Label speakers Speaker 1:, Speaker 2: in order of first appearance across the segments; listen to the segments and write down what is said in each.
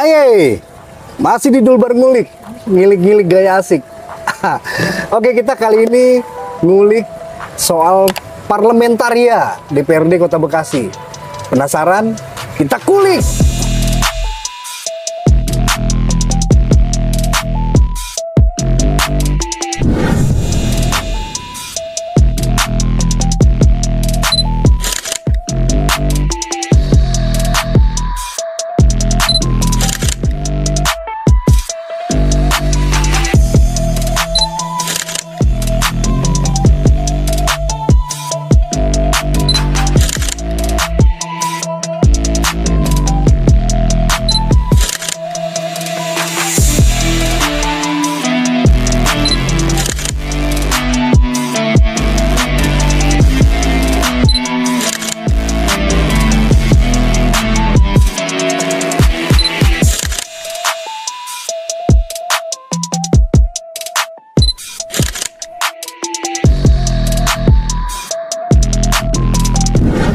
Speaker 1: Aye, masih di Dulbar Ngulik, ngilik-ngilik gaya asik. Oke, kita kali ini ngulik soal parlementaria DPRD Kota Bekasi. Penasaran? Kita kulik!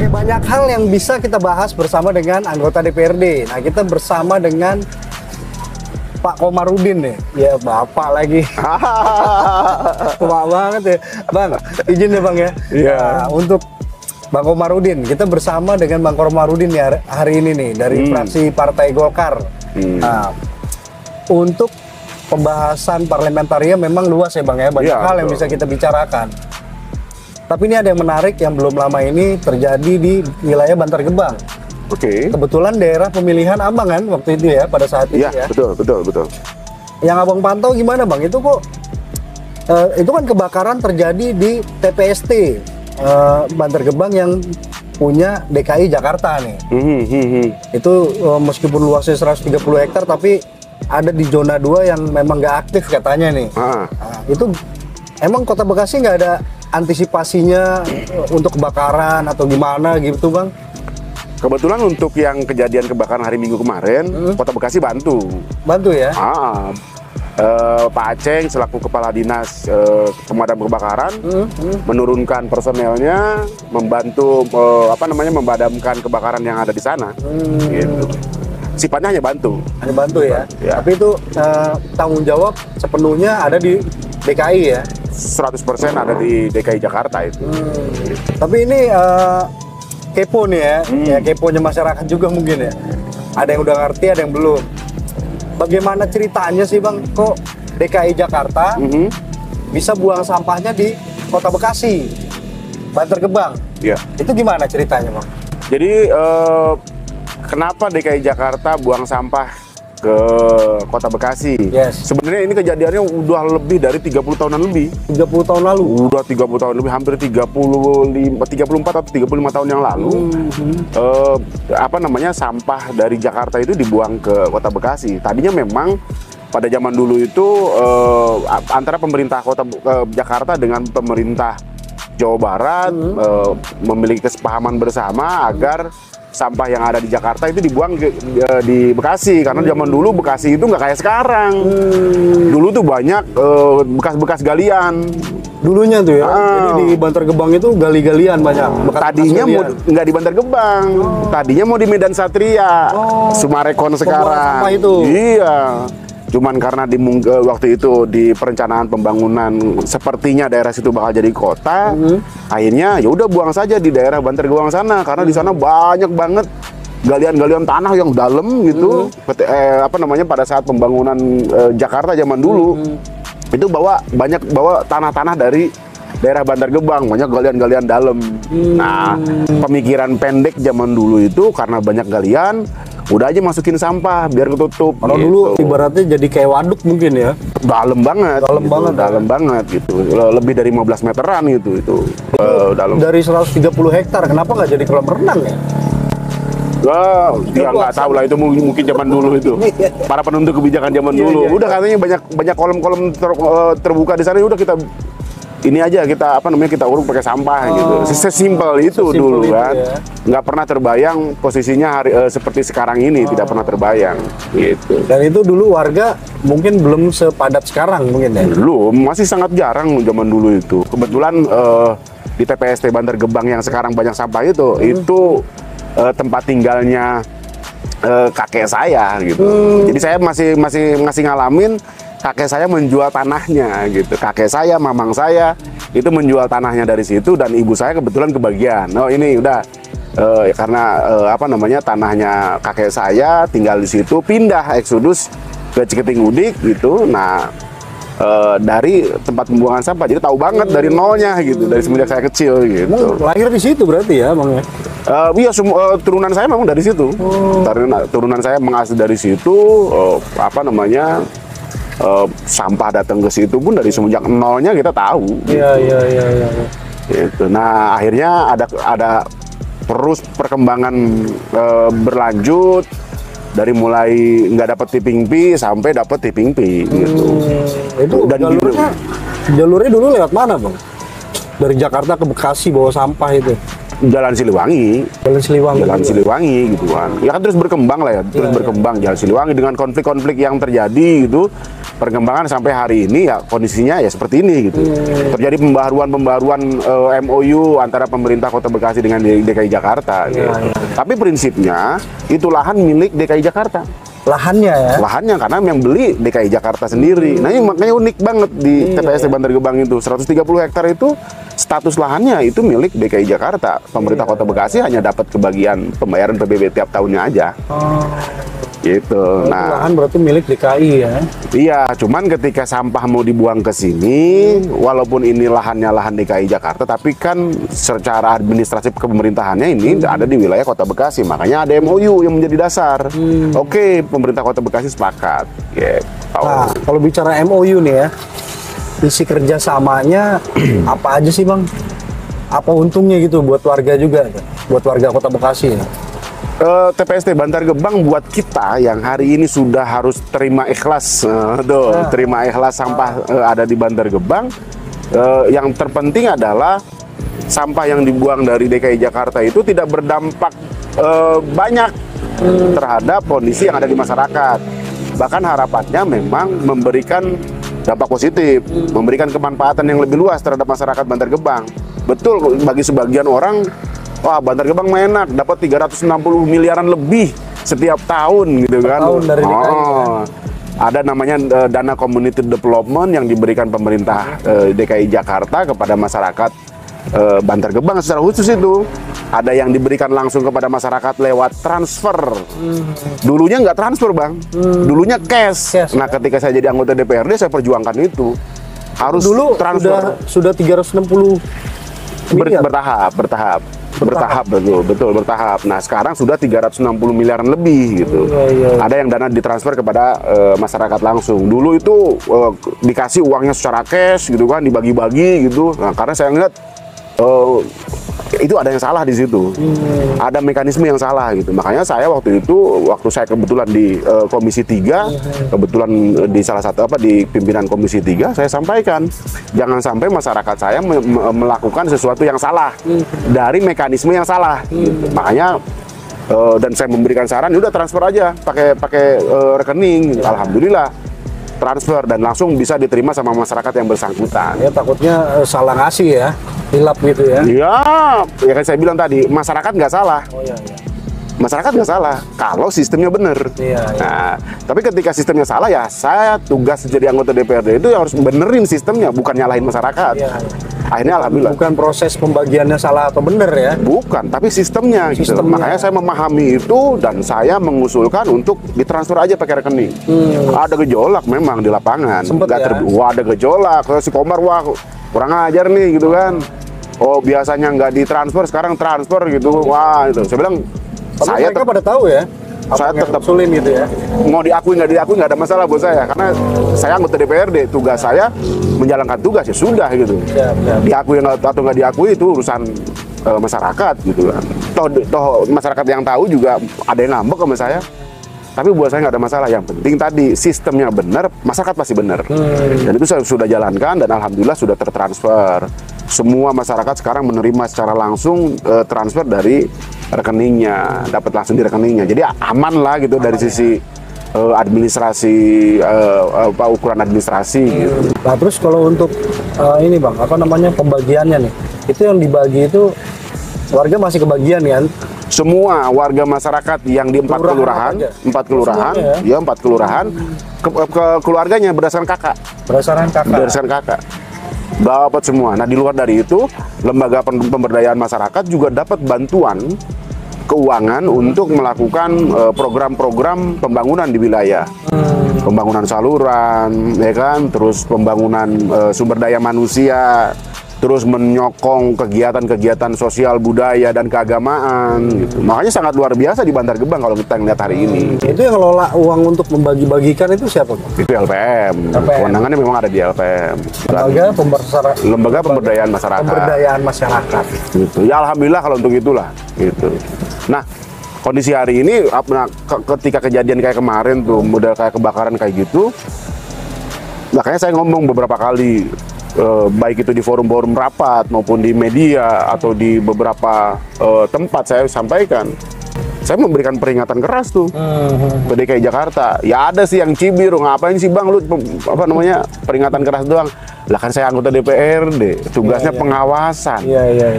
Speaker 1: Banyak hal yang bisa kita bahas bersama dengan anggota DPRD. Nah, kita bersama dengan Pak Komarudin nih. Ya, Bapak lagi. Tua banget ya. Bang, izin ya Bang ya.
Speaker 2: Iya.
Speaker 1: Nah, untuk Bang Komarudin, kita bersama dengan Bang Komarudin ya hari ini nih dari fraksi Partai Golkar. Nah, untuk pembahasan parlementaria memang luas ya Bang ya. Banyak hal yang bisa kita bicarakan. Tapi ini ada yang menarik yang belum lama ini terjadi di wilayah Bantar Gebang.
Speaker 2: Oke.
Speaker 1: Kebetulan daerah pemilihan Abang kan waktu itu ya, pada saat itu ya.
Speaker 2: Betul.
Speaker 1: Yang Abang pantau gimana Bang? Itu kok itu kan kebakaran terjadi di TPST Bantar Gebang yang punya DKI Jakarta nih. Itu meskipun luasnya 130 hektar tapi ada di zona 2 yang memang nggak aktif katanya nih. Nah, itu emang Kota Bekasi nggak ada antisipasinya untuk kebakaran atau gimana gitu Bang?
Speaker 2: Kebetulan untuk yang kejadian kebakaran hari Minggu kemarin, Kota Bekasi bantu ya? Pak Aceng selaku Kepala Dinas Pemadam Kebakaran menurunkan personelnya membantu memadamkan kebakaran yang ada di sana. Gitu. Sifatnya hanya bantu. Hanya
Speaker 1: bantu ya? Tapi itu tanggung jawab sepenuhnya ada di DKI ya?
Speaker 2: 100% ada di DKI Jakarta itu.
Speaker 1: Tapi ini kepo nih ya, ya keponya masyarakat juga mungkin ya. Ada yang udah ngerti, ada yang belum. Bagaimana ceritanya sih Bang, kok DKI Jakarta bisa buang sampahnya di Kota Bekasi, Bantar Gebang?
Speaker 2: Iya.
Speaker 1: Itu gimana ceritanya Bang?
Speaker 2: Jadi kenapa DKI Jakarta buang sampah ke Kota Bekasi? Sebenarnya ini kejadiannya udah lebih dari 30 tahunan lebih. 30 tahun lalu? Udah 30 tahun lebih, hampir 34 atau 35 tahun yang lalu. Sampah dari Jakarta itu dibuang ke Kota Bekasi. Tadinya memang pada zaman dulu itu antara pemerintah Kota Jakarta dengan pemerintah Jawa Barat memiliki kesepahaman bersama agar sampah yang ada di Jakarta itu dibuang di Bekasi, karena zaman dulu Bekasi itu nggak kayak sekarang. Dulu tuh banyak bekas-bekas galian. Dulunya tuh ya. Jadi di Bantar Gebang itu gali-galian banyak. Tadinya mau nggak di Bantar Gebang, tadinya mau di Medan Satria, Sumarekon sekarang.
Speaker 1: Sampah itu.
Speaker 2: Iya. Cuman karena waktu itu di perencanaan pembangunan sepertinya daerah situ bakal jadi kota, akhirnya ya udah buang saja di daerah Bantar Gebang sana, karena di sana banyak banget galian-galian tanah yang dalam gitu. Pada saat pembangunan Jakarta zaman dulu itu bawa tanah-tanah dari daerah Bantar Gebang, banyak galian-galian dalam. Nah, pemikiran pendek zaman dulu itu karena banyak galian, udah aja masukin sampah biar ketutup.
Speaker 1: Kalau dulu ibaratnya jadi kayak waduk mungkin ya.
Speaker 2: Dalam banget gitu. Lebih dari 15 meteran gitu itu. Dalam.
Speaker 1: Dari 130 hektar kenapa nggak jadi kolam renang ya?
Speaker 2: Ya nggak tahu lah, itu mungkin zaman dulu itu. Para penentu kebijakan zaman dulu. Udah katanya banyak kolom-kolom terbuka di sana, udah kita ini aja kita kita uruk pakai sampah gitu. Sesimpel itu dulu kan. Nggak pernah terbayang posisinya seperti sekarang ini, tidak pernah terbayang gitu.
Speaker 1: Dan itu dulu warga mungkin belum sepadat sekarang mungkin ya.
Speaker 2: Belum, masih sangat jarang zaman dulu itu. Kebetulan di TPST Bantar Gebang yang sekarang banyak sampah itu tempat tinggalnya kakek saya gitu. Jadi saya masih ngalamin kakek saya menjual tanahnya gitu. Kakek saya, mamang saya itu menjual tanahnya dari situ, dan ibu saya kebetulan kebagian. Oh ini udah karena tanahnya kakek saya tinggal di situ, pindah eksodus ke Ciketing Udik gitu. Nah dari tempat pembuangan sampah, jadi tahu banget dari nolnya gitu, dari semenjak saya kecil gitu.
Speaker 1: Lahir di situ berarti ya bang ya?
Speaker 2: Iya, turunan saya memang dari situ. Turunan saya mengasih dari situ. Sampah datang ke situ pun dari semenjak nolnya kita tahu.
Speaker 1: Iya.
Speaker 2: Gitu. Nah akhirnya ada terus perkembangan berlanjut. Dari mulai nggak dapat tipping fee sampai dapat tipping fee gitu.
Speaker 1: Itu dan jalurnya dulu lewat mana bang? Dari Jakarta ke Bekasi bawa sampah itu?
Speaker 2: Jalan Siliwangi. Jalan Siliwangi gitu kan. Ya kan terus berkembang lah ya, berkembang Jalan Siliwangi dengan konflik-konflik yang terjadi gitu. Perkembangan sampai hari ini ya kondisinya ya seperti ini gitu. Terjadi pembaharuan MOU antara pemerintah Kota Bekasi dengan DKI Jakarta gitu. Tapi prinsipnya itu lahan milik DKI Jakarta.
Speaker 1: Lahannya ya?
Speaker 2: Lahannya, karena yang beli DKI Jakarta sendiri. Nah ini makanya unik banget di TPST Bantar Gebang itu. 130 hektar itu status lahannya itu milik DKI Jakarta. Pemerintah Kota Bekasi hanya dapat kebagian pembayaran PBB tiap tahunnya aja. Gitu.
Speaker 1: Nah, lahan berarti milik DKI ya?
Speaker 2: Iya, cuman ketika sampah mau dibuang ke sini, walaupun ini lahannya lahan DKI Jakarta, tapi kan secara administratif kepemerintahannya ini ada di wilayah Kota Bekasi. Makanya ada MOU yang menjadi dasar. Oke, pemerintah Kota Bekasi sepakat. Gitu.
Speaker 1: Nah, kalau bicara MOU nih ya, isi kerjasamanya apa aja sih bang? Apa untungnya gitu buat warga juga, buat warga Kota Bekasi?
Speaker 2: TPST Bantar Gebang buat kita yang hari ini sudah harus terima ikhlas, terima ikhlas sampah ada di Bantar Gebang. Yang terpenting adalah sampah yang dibuang dari DKI Jakarta itu tidak berdampak banyak terhadap kondisi yang ada di masyarakat. Bahkan harapannya memang memberikan dampak positif, memberikan kemanfaatan yang lebih luas terhadap masyarakat Bantar Gebang. Betul, bagi sebagian orang, wah Bantar Gebang enak, dapat 360 miliaran lebih setiap tahun gitu kan.
Speaker 1: Tahun dari DKI,
Speaker 2: ada namanya dana community development yang diberikan pemerintah DKI Jakarta kepada masyarakat Bantar Gebang secara khusus itu. Ada yang diberikan langsung kepada masyarakat lewat transfer. Dulunya nggak transfer bang, dulunya cash. Nah ketika saya jadi anggota DPRD saya perjuangkan itu. Harus
Speaker 1: dulu
Speaker 2: transfer.
Speaker 1: Sudah 360 miliar.
Speaker 2: Bertahap, betul bertahap. Nah sekarang sudah 360 miliaran lebih gitu. Ada yang dana ditransfer kepada masyarakat langsung. Dulu itu dikasih uangnya secara cash gitu kan, dibagi-bagi gitu. Nah karena saya ngeliat itu ada yang salah di situ. Ada mekanisme yang salah gitu. Makanya saya waktu saya kebetulan di Komisi 3, kebetulan di salah satu di pimpinan Komisi 3, saya sampaikan jangan sampai masyarakat saya melakukan sesuatu yang salah dari mekanisme yang salah gitu. Makanya dan saya memberikan saran udah transfer aja pakai rekening. Alhamdulillah transfer dan langsung bisa diterima sama masyarakat yang bersangkutan.
Speaker 1: Ya takutnya salah ngasih ya, hilap gitu ya.
Speaker 2: Ya kan saya bilang tadi, masyarakat nggak salah. Masyarakat nggak salah kalau sistemnya benar. Nah, tapi ketika sistemnya salah ya saya tugas jadi anggota DPRD itu harus benerin sistemnya, bukan nyalahin masyarakat. Akhirnya alhamdulillah.
Speaker 1: Bukan proses pembagiannya salah atau benar ya?
Speaker 2: Bukan, tapi sistemnya. Gitu. Makanya saya memahami itu dan saya mengusulkan untuk ditransfer aja pakai rekening. Ada gejolak memang di lapangan. Wah ada gejolak. Si Komar wah kurang ajar nih gitu kan. Oh biasanya nggak ditransfer, sekarang transfer gitu. Wah itu. Saya bilang.
Speaker 1: Tapi mereka pada tahu ya.
Speaker 2: Saya tetap
Speaker 1: sulit gitu ya.
Speaker 2: Mau diakui nggak ada masalah buat saya karena saya anggota DPRD, tugas saya menjalankan tugas ya sudah gitu. Diakui atau nggak diakui itu urusan masyarakat gitu kan. Toh masyarakat yang tahu juga ada yang ngambek sama saya. Tapi buat saya nggak ada masalah. Yang penting tadi sistemnya benar, masyarakat pasti benar. Dan itu saya sudah jalankan dan alhamdulillah sudah tertransfer. Semua masyarakat sekarang menerima secara langsung transfer dari rekeningnya, dapat langsung di rekeningnya. Jadi aman lah gitu dari sisi administrasi, ukuran administrasi. Gitu.
Speaker 1: Nah terus kalau untuk ini bang, pembagiannya nih, itu yang dibagi itu warga masih kebagian kan?
Speaker 2: semua warga masyarakat yang di 4 kelurahan, 4 kelurahan, ya 4 kelurahan, ke keluarganya berdasarkan kakak. Berdasarkan kakak. Dapat semua. Nah, di luar dari itu, lembaga pemberdayaan masyarakat juga dapat bantuan keuangan untuk melakukan program-program pembangunan di wilayah. Pembangunan saluran, ya kan, terus pembangunan sumber daya manusia, terus menyokong kegiatan-kegiatan sosial budaya dan keagamaan gitu. Makanya sangat luar biasa di Bantar Gebang kalau kita ngeliat hari ini.
Speaker 1: Itu yang ngelola uang untuk membagi-bagikan itu siapa, Pak?
Speaker 2: Itu LPM. Kewenangannya memang ada di LPM. Lembaga Pemberdayaan Masyarakat.
Speaker 1: Pemberdayaan masyarakat.
Speaker 2: Gitu. Ya alhamdulillah kalau untuk itulah gitu. Nah, kondisi hari ini ketika kejadian kayak kemarin tuh, model kayak kebakaran kayak gitu, makanya saya ngomong beberapa kali, baik itu di forum-forum rapat maupun di media atau di beberapa tempat saya sampaikan, saya memberikan peringatan keras tuh ke DKI Jakarta. Ya ada sih yang cibir, ngapain sih bang lu peringatan keras doang. Lah kan saya anggota DPRD, tugasnya pengawasan.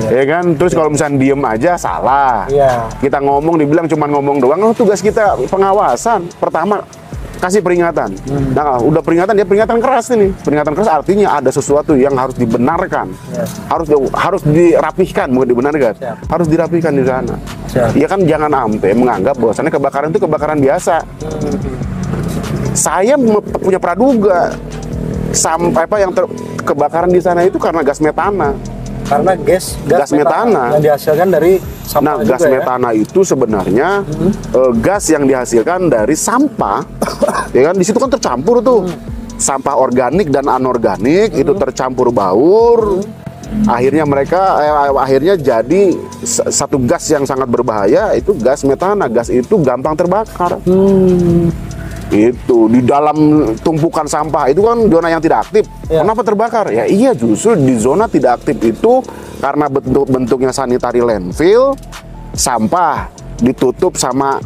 Speaker 2: Ya kan, terus kalau misalnya diem aja salah. Kita ngomong dibilang cuma ngomong doang, tugas kita pengawasan. Pertama kasih peringatan. Nah, udah peringatan, dia peringatan keras ini. Peringatan keras artinya ada sesuatu yang harus dibenarkan. Harus dirapihkan, bukan dibenarkan. Harus dirapihkan di sana. Ya kan, jangan sampai menganggap bahwasannya kebakaran itu kebakaran biasa. Saya punya praduga sampai kebakaran di sana itu karena gas metana.
Speaker 1: Karena gas metana yang dihasilkan dari sampah.
Speaker 2: Nah, gas metana itu sebenarnya gas yang dihasilkan dari sampah. Ya kan, di situ kan tercampur tuh sampah organik dan anorganik, itu tercampur baur. Akhirnya jadi satu gas yang sangat berbahaya, itu gas metana. Gas itu gampang terbakar. Itu di dalam tumpukan sampah itu kan zona yang tidak aktif. Kenapa terbakar? Ya iya, justru di zona tidak aktif itu karena bentuknya sanitary landfill, sampah ditutup sama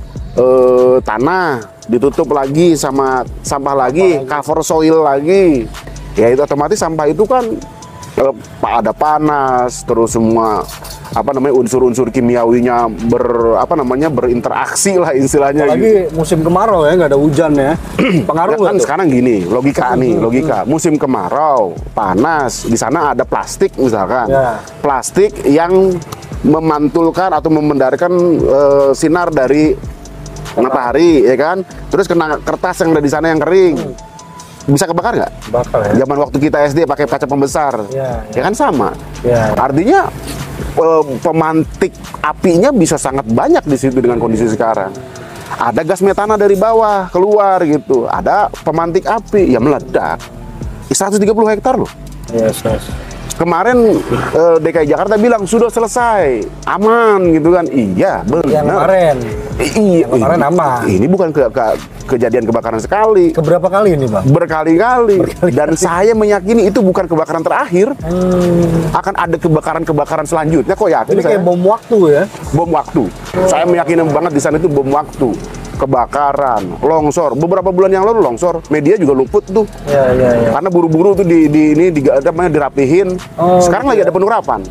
Speaker 2: tanah, ditutup lagi sama sampah lagi, cover soil lagi. Ya itu otomatis sampah itu kan ada panas, terus semua unsur-unsur kimiawinya berinteraksi lah istilahnya.
Speaker 1: Apalagi gitu. Musim kemarau ya, nggak ada hujan ya. Pengaruh
Speaker 2: kan sekarang gini, logika musim kemarau, panas, di sana ada plastik misalkan. Plastik yang memantulkan atau memendarkan sinar dari matahari, ya kan? Terus kena kertas yang ada di sana yang kering. Bisa kebakar nggak?
Speaker 1: Bakar ya.
Speaker 2: Zaman waktu kita SD pakai kaca pembesar, ya kan sama. Artinya pemantik apinya bisa sangat banyak di situ dengan kondisi sekarang. Ada gas metana dari bawah keluar gitu, ada pemantik api, ya meledak. 130 hektar loh. Kemarin DKI Jakarta bilang sudah selesai, aman gitu kan. Iya, benar.
Speaker 1: Yang kemarin aman.
Speaker 2: Ini bukan kejadian kebakaran sekali.
Speaker 1: Keberapa kali ini, Bang?
Speaker 2: Berkali-kali. Dan saya meyakini itu bukan kebakaran terakhir. Akan ada kebakaran-kebakaran selanjutnya, kok yakin
Speaker 1: ini
Speaker 2: saya.
Speaker 1: Kayak bom waktu ya?
Speaker 2: Bom waktu. Saya meyakini banget di sana itu bom waktu. Kebakaran, longsor. Beberapa bulan yang lalu longsor, media juga luput tuh. Karena buru-buru tuh dirapihin. Sekarang lagi ada penurapan.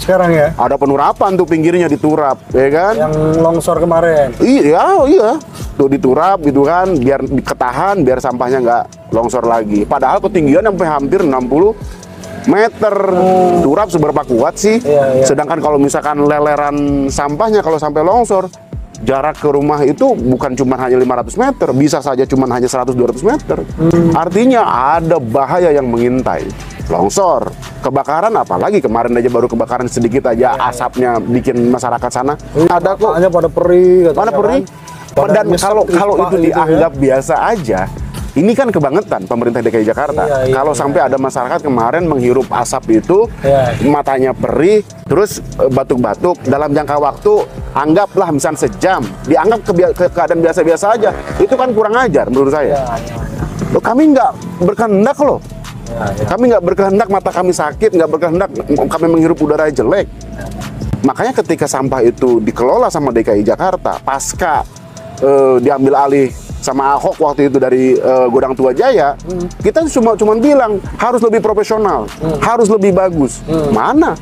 Speaker 1: Sekarang ya?
Speaker 2: Ada penurapan tuh, pinggirnya diturap, ya kan?
Speaker 1: Yang longsor kemarin.
Speaker 2: Iya. Tuh diturap gitu kan, biar ketahan, biar sampahnya nggak longsor lagi. Padahal ketinggian sampai hampir 60 meter. Turap seberapa kuat sih? Sedangkan kalau misalkan leleran sampahnya kalau sampai longsor, jarak ke rumah itu bukan cuma hanya 500 meter, bisa saja cuma hanya 100-200 meter. Artinya ada bahaya yang mengintai. Longsor, kebakaran, apalagi kemarin aja baru kebakaran sedikit aja, asapnya bikin masyarakat sana. Ada kok.
Speaker 1: Pada perih.
Speaker 2: Pada perih. Dan kalau itu dianggap biasa aja, ini kan kebangetan pemerintah DKI Jakarta. Kalau sampai ada masyarakat kemarin menghirup asap itu, matanya perih, terus batuk-batuk dalam jangka waktu, anggaplah misalnya sejam, dianggap keadaan biasa-biasa aja, itu kan kurang ajar menurut saya. Loh, kami nggak berkehendak loh. Kami nggak berkehendak mata kami sakit, nggak berkehendak kami menghirup udara jelek. Makanya ketika sampah itu dikelola sama DKI Jakarta, pasca diambil alih sama Ahok waktu itu dari Godang Tua Jaya, kita cuma bilang harus lebih profesional, harus lebih bagus. Mana?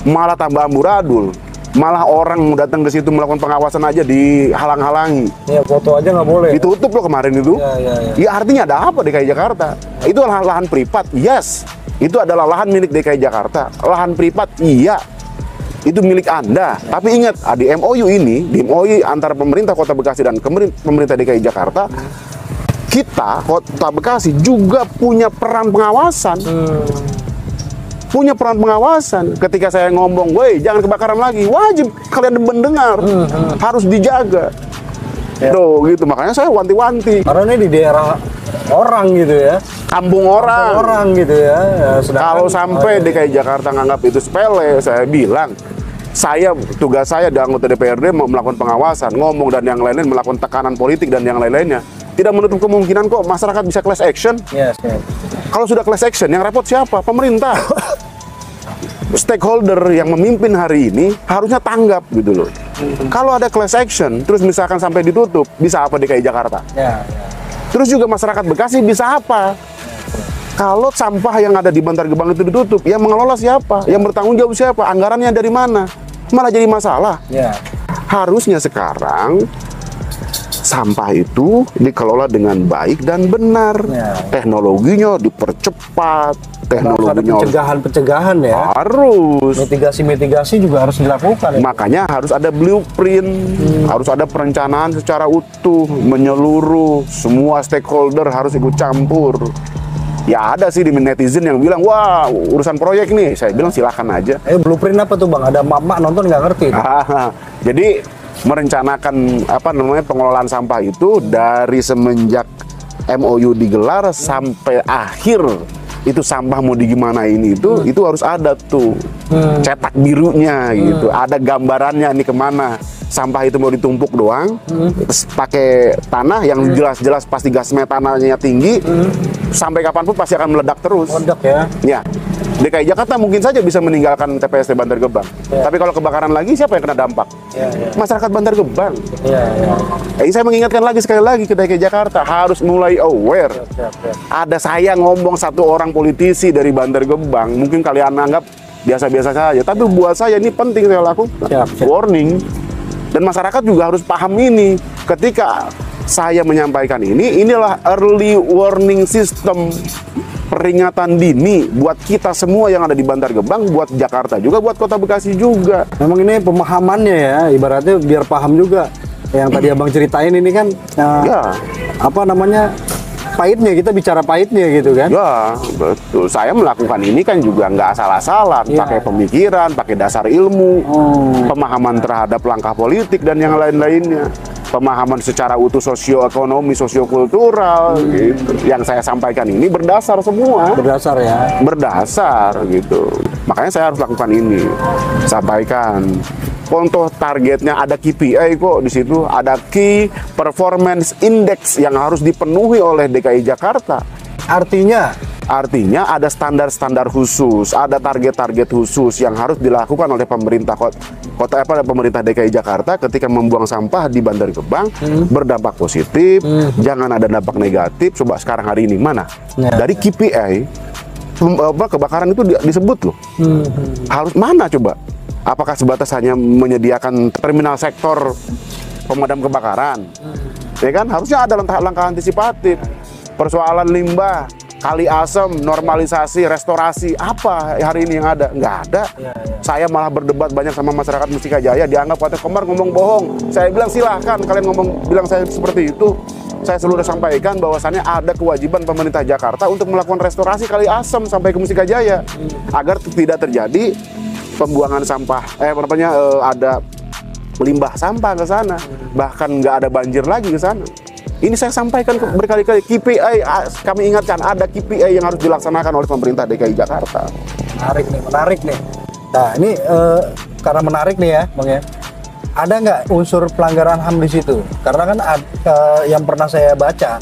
Speaker 2: Malah tambah amburadul. Malah orang datang ke situ melakukan pengawasan aja dihalang-halangi.
Speaker 1: Ya, foto aja nggak boleh.
Speaker 2: Ditutup loh kemarin itu.
Speaker 1: Ya.
Speaker 2: Ya artinya ada apa DKI Jakarta? Itu lahan privat, yes. Itu adalah lahan milik DKI Jakarta. Lahan privat, iya. Itu milik Anda. Tapi ingat, di MOU ini, di MOU antara pemerintah Kota Bekasi dan pemerintah DKI Jakarta, kita, Kota Bekasi, juga punya peran pengawasan. Punya peran pengawasan. Ketika saya ngomong, woi jangan kebakaran lagi, wajib kalian mendengar, harus dijaga.
Speaker 1: Ya.
Speaker 2: Tuh gitu, makanya saya wanti-wanti.
Speaker 1: Karena ini di daerah orang gitu ya,
Speaker 2: Kampung orang
Speaker 1: gitu ya.
Speaker 2: Kalau sampai DKI Jakarta nganggap itu sepele, saya bilang, tugas saya di anggota DPRD melakukan pengawasan, ngomong dan yang lain-lain, melakukan tekanan politik dan yang lain-lainnya. Tidak menutup kemungkinan kok masyarakat bisa class action.
Speaker 1: Yes.
Speaker 2: Kalau sudah class action, yang repot siapa? Pemerintah. Stakeholder yang memimpin hari ini harusnya tanggap gitu loh. Kalau ada class action, terus misalkan sampai ditutup, bisa apa DKI Jakarta?
Speaker 1: Ya.
Speaker 2: Terus juga masyarakat Bekasi bisa apa? Kalau sampah yang ada di Bantar Gebang itu ditutup, yang mengelola siapa? Yang bertanggung jawab siapa? Anggarannya dari mana? Malah jadi masalah.
Speaker 1: Ya.
Speaker 2: Harusnya sekarang sampah itu dikelola dengan baik dan benar.
Speaker 1: Ya.
Speaker 2: Teknologinya dipercepat,
Speaker 1: Harus ada pencegahan ya.
Speaker 2: harus.
Speaker 1: Mitigasi juga harus dilakukan. Ya.
Speaker 2: Makanya harus ada blueprint, harus ada perencanaan secara utuh, menyeluruh, semua stakeholder harus ikut campur. Ya ada sih di netizen yang bilang, wah urusan proyek nih. Saya bilang silakan aja.
Speaker 1: Blueprint apa tuh Bang? Ada mama nonton nggak ngerti.
Speaker 2: Jadi merencanakan pengelolaan sampah itu dari semenjak MOU digelar sampai akhir itu sampah mau digimanain itu harus ada tuh cetak birunya gitu, ada gambarannya nih kemana sampah itu mau ditumpuk doang, terus pakai tanah yang jelas-jelas pasti gas metananya tinggi, sampai kapanpun pasti akan meledak terus.
Speaker 1: Meledak ya.
Speaker 2: Ya. DKI Jakarta mungkin saja bisa meninggalkan TPST Bantar Gebang.
Speaker 1: Ya.
Speaker 2: Tapi kalau kebakaran lagi, siapa yang kena dampak?
Speaker 1: Ya.
Speaker 2: Masyarakat Bantar Gebang.
Speaker 1: Ya.
Speaker 2: Saya mengingatkan sekali lagi ke DKI Jakarta harus mulai aware.
Speaker 1: Siap.
Speaker 2: Ada saya ngomong satu orang politisi dari Bantar Gebang, mungkin kalian anggap biasa-biasa saja. Tapi buat saya ini penting saya lakukan.
Speaker 1: Siap.
Speaker 2: Warning. Dan masyarakat juga harus paham ini. Ketika saya menyampaikan ini, inilah early warning system. Peringatan dini buat kita semua yang ada di Bantar Gebang, buat Jakarta juga, buat Kota Bekasi juga.
Speaker 1: Memang ini pemahamannya ya, ibaratnya biar paham juga. Yang tadi Abang ceritain ini kan, pahitnya, kita bicara pahitnya gitu kan.
Speaker 2: Ya, betul. Saya melakukan ini kan juga nggak asal-asalan,
Speaker 1: Ya.
Speaker 2: pakai pemikiran, pakai dasar ilmu, pemahaman terhadap langkah politik dan yang lain-lainnya. Pemahaman secara utuh sosioekonomi, sosiokultural gitu. Yang saya sampaikan ini berdasar semua.
Speaker 1: Berdasar ya.
Speaker 2: Berdasar gitu. Makanya saya harus lakukan ini. Sampaikan. Contoh targetnya ada KPI kok di situ, ada Key Performance Index yang harus dipenuhi oleh DKI Jakarta. Artinya ada standar-standar khusus, ada target-target khusus yang harus dilakukan oleh pemerintah pemerintah DKI Jakarta ketika membuang sampah di Bantar Gebang berdampak positif, jangan ada dampak negatif. Coba sekarang hari ini mana?
Speaker 1: Ya.
Speaker 2: Dari KPI kebakaran itu disebut loh. Harus mana coba? Apakah sebatas hanya menyediakan terminal sektor pemadam kebakaran? Ya kan harusnya ada langkah-langkah antisipatif. Persoalan limbah, kali asam, normalisasi, restorasi, apa hari ini yang ada? Nggak ada. Saya malah berdebat banyak sama masyarakat Mustika Jaya, dianggap Kota Kembar ngomong bohong. Saya bilang silahkan kalian bilang saya seperti itu. Saya selalu sampaikan bahwasannya ada kewajiban pemerintah Jakarta untuk melakukan restorasi kali asam sampai ke Mustika Jaya agar tidak terjadi pembuangan sampah, ada limbah sampah ke sana, bahkan nggak ada banjir lagi ke sana. Ini saya sampaikan berkali-kali, KPI kami ingatkan ada KPI yang harus dilaksanakan oleh pemerintah DKI Jakarta.
Speaker 1: Menarik nih. Nah ini karena menarik nih ya, Bang ya. Ada nggak unsur pelanggaran HAM di situ? Karena kan yang pernah saya baca,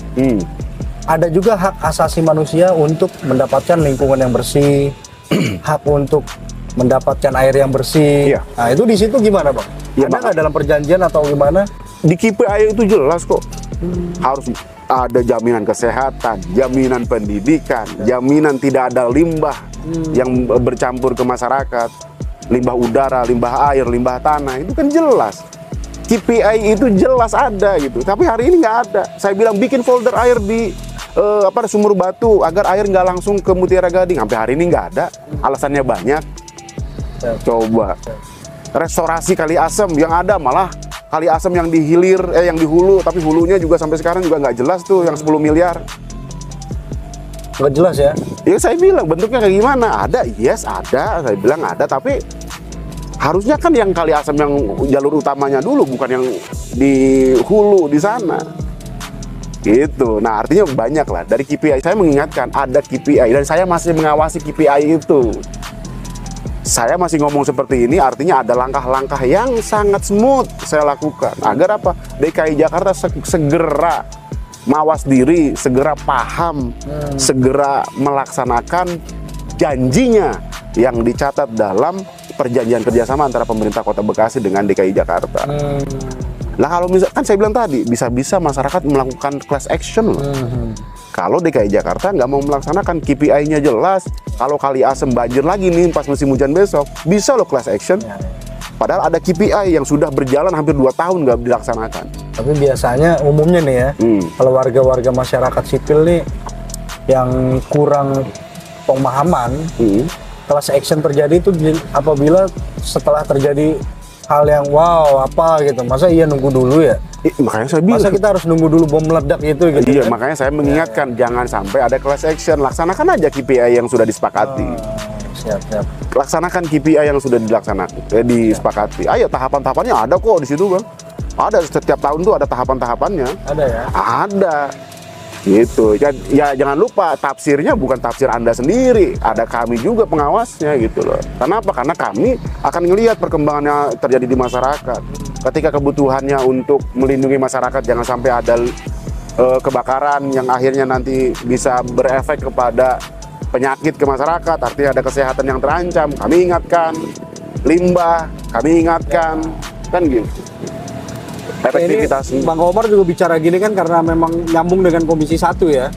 Speaker 1: ada juga hak asasi manusia untuk mendapatkan lingkungan yang bersih, hak untuk mendapatkan air yang bersih.
Speaker 2: Iya.
Speaker 1: Nah itu di situ gimana Bang?
Speaker 2: Ya,
Speaker 1: ada nggak dalam perjanjian atau gimana?
Speaker 2: Di KPI itu jelas kok. Harus ada jaminan kesehatan, jaminan pendidikan, jaminan tidak ada limbah yang bercampur ke masyarakat. limbah udara, limbah air, limbah tanah, itu kan jelas. KPI itu jelas ada gitu, tapi hari ini nggak ada. Saya bilang bikin folder air di Sumur Batu agar air nggak langsung ke Mutiara Gading, sampai hari ini nggak ada. Alasannya banyak. Coba restorasi kali asem, yang ada malah kali asem yang di hilir, yang di hulu, tapi hulunya juga sampai sekarang juga nggak jelas tuh, yang 10 miliar.
Speaker 1: Nggak jelas ya?
Speaker 2: Ya saya bilang bentuknya kayak gimana? Ada, yes ada, saya bilang ada, tapi harusnya kan yang kali asam yang jalur utamanya dulu, bukan yang di hulu di sana. Gitu. Nah artinya banyak lah. Dari KPI saya mengingatkan ada KPI dan saya masih mengawasi KPI itu. Saya masih ngomong seperti ini, artinya ada langkah-langkah yang sangat smooth saya lakukan. Agar apa? DKI Jakarta segera mawas diri, segera paham, segera melaksanakan janjinya yang dicatat dalam perjanjian kerjasama antara pemerintah Kota Bekasi dengan DKI Jakarta. Lah kalau misalkan saya bilang tadi, bisa-bisa masyarakat melakukan class action loh. Kalau DKI Jakarta nggak mau melaksanakan KPI-nya jelas, kalau kali asem banjir lagi nih pas musim hujan besok, bisa loh class action. Padahal ada KPI yang sudah berjalan hampir 2 tahun nggak dilaksanakan.
Speaker 1: Tapi biasanya umumnya nih ya, kalau warga-warga masyarakat sipil nih yang kurang pemahaman, class action terjadi itu apabila setelah terjadi hal yang wow apa gitu. Masa iya nunggu dulu ya?
Speaker 2: Makanya saya bilang,
Speaker 1: masa kita harus nunggu dulu bom meledak gitu
Speaker 2: iya,
Speaker 1: kan?
Speaker 2: makanya saya mengingatkan jangan sampai ada class action. Laksanakan aja KPI yang sudah disepakati.
Speaker 1: Siap.
Speaker 2: Laksanakan KPI yang sudah disepakati. Ayo tahapan-tahapannya ada kok di situ bang. Ada, setiap tahun tuh ada tahapan-tahapannya.
Speaker 1: Ada ya?
Speaker 2: Ada. Gitu. Ya jangan lupa tafsirnya bukan tafsir Anda sendiri. Ada kami juga pengawasnya gitu loh. Kenapa? Karena kami akan ngelihat perkembangannya terjadi di masyarakat. Ketika kebutuhannya untuk melindungi masyarakat jangan sampai ada kebakaran yang akhirnya nanti bisa berefek kepada penyakit ke masyarakat, artinya ada kesehatan yang terancam, kami ingatkan. Limbah, kami ingatkan. Kan gitu. Efektivitas.
Speaker 1: Ini Bang Komar juga bicara gini kan karena memang nyambung dengan Komisi 1 ya?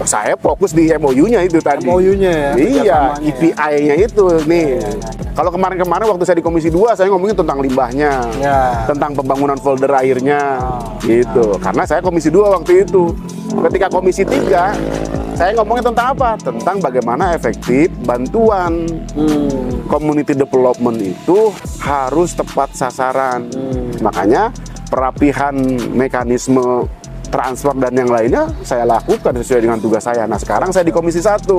Speaker 2: Saya fokus di MOU-nya itu tadi.
Speaker 1: MOU-nya ya?
Speaker 2: Iya, KPI-nya itu nih. Kalau kemarin-kemarin waktu saya di Komisi 2, saya ngomongin tentang limbahnya, tentang pembangunan folder airnya, gitu. Karena saya Komisi 2 waktu itu. Ketika Komisi 3, saya ngomongin tentang apa? Tentang bagaimana efektif bantuan community development itu harus tepat sasaran. Makanya perapihan mekanisme transfer dan yang lainnya saya lakukan sesuai dengan tugas saya. Nah sekarang saya di Komisi 1,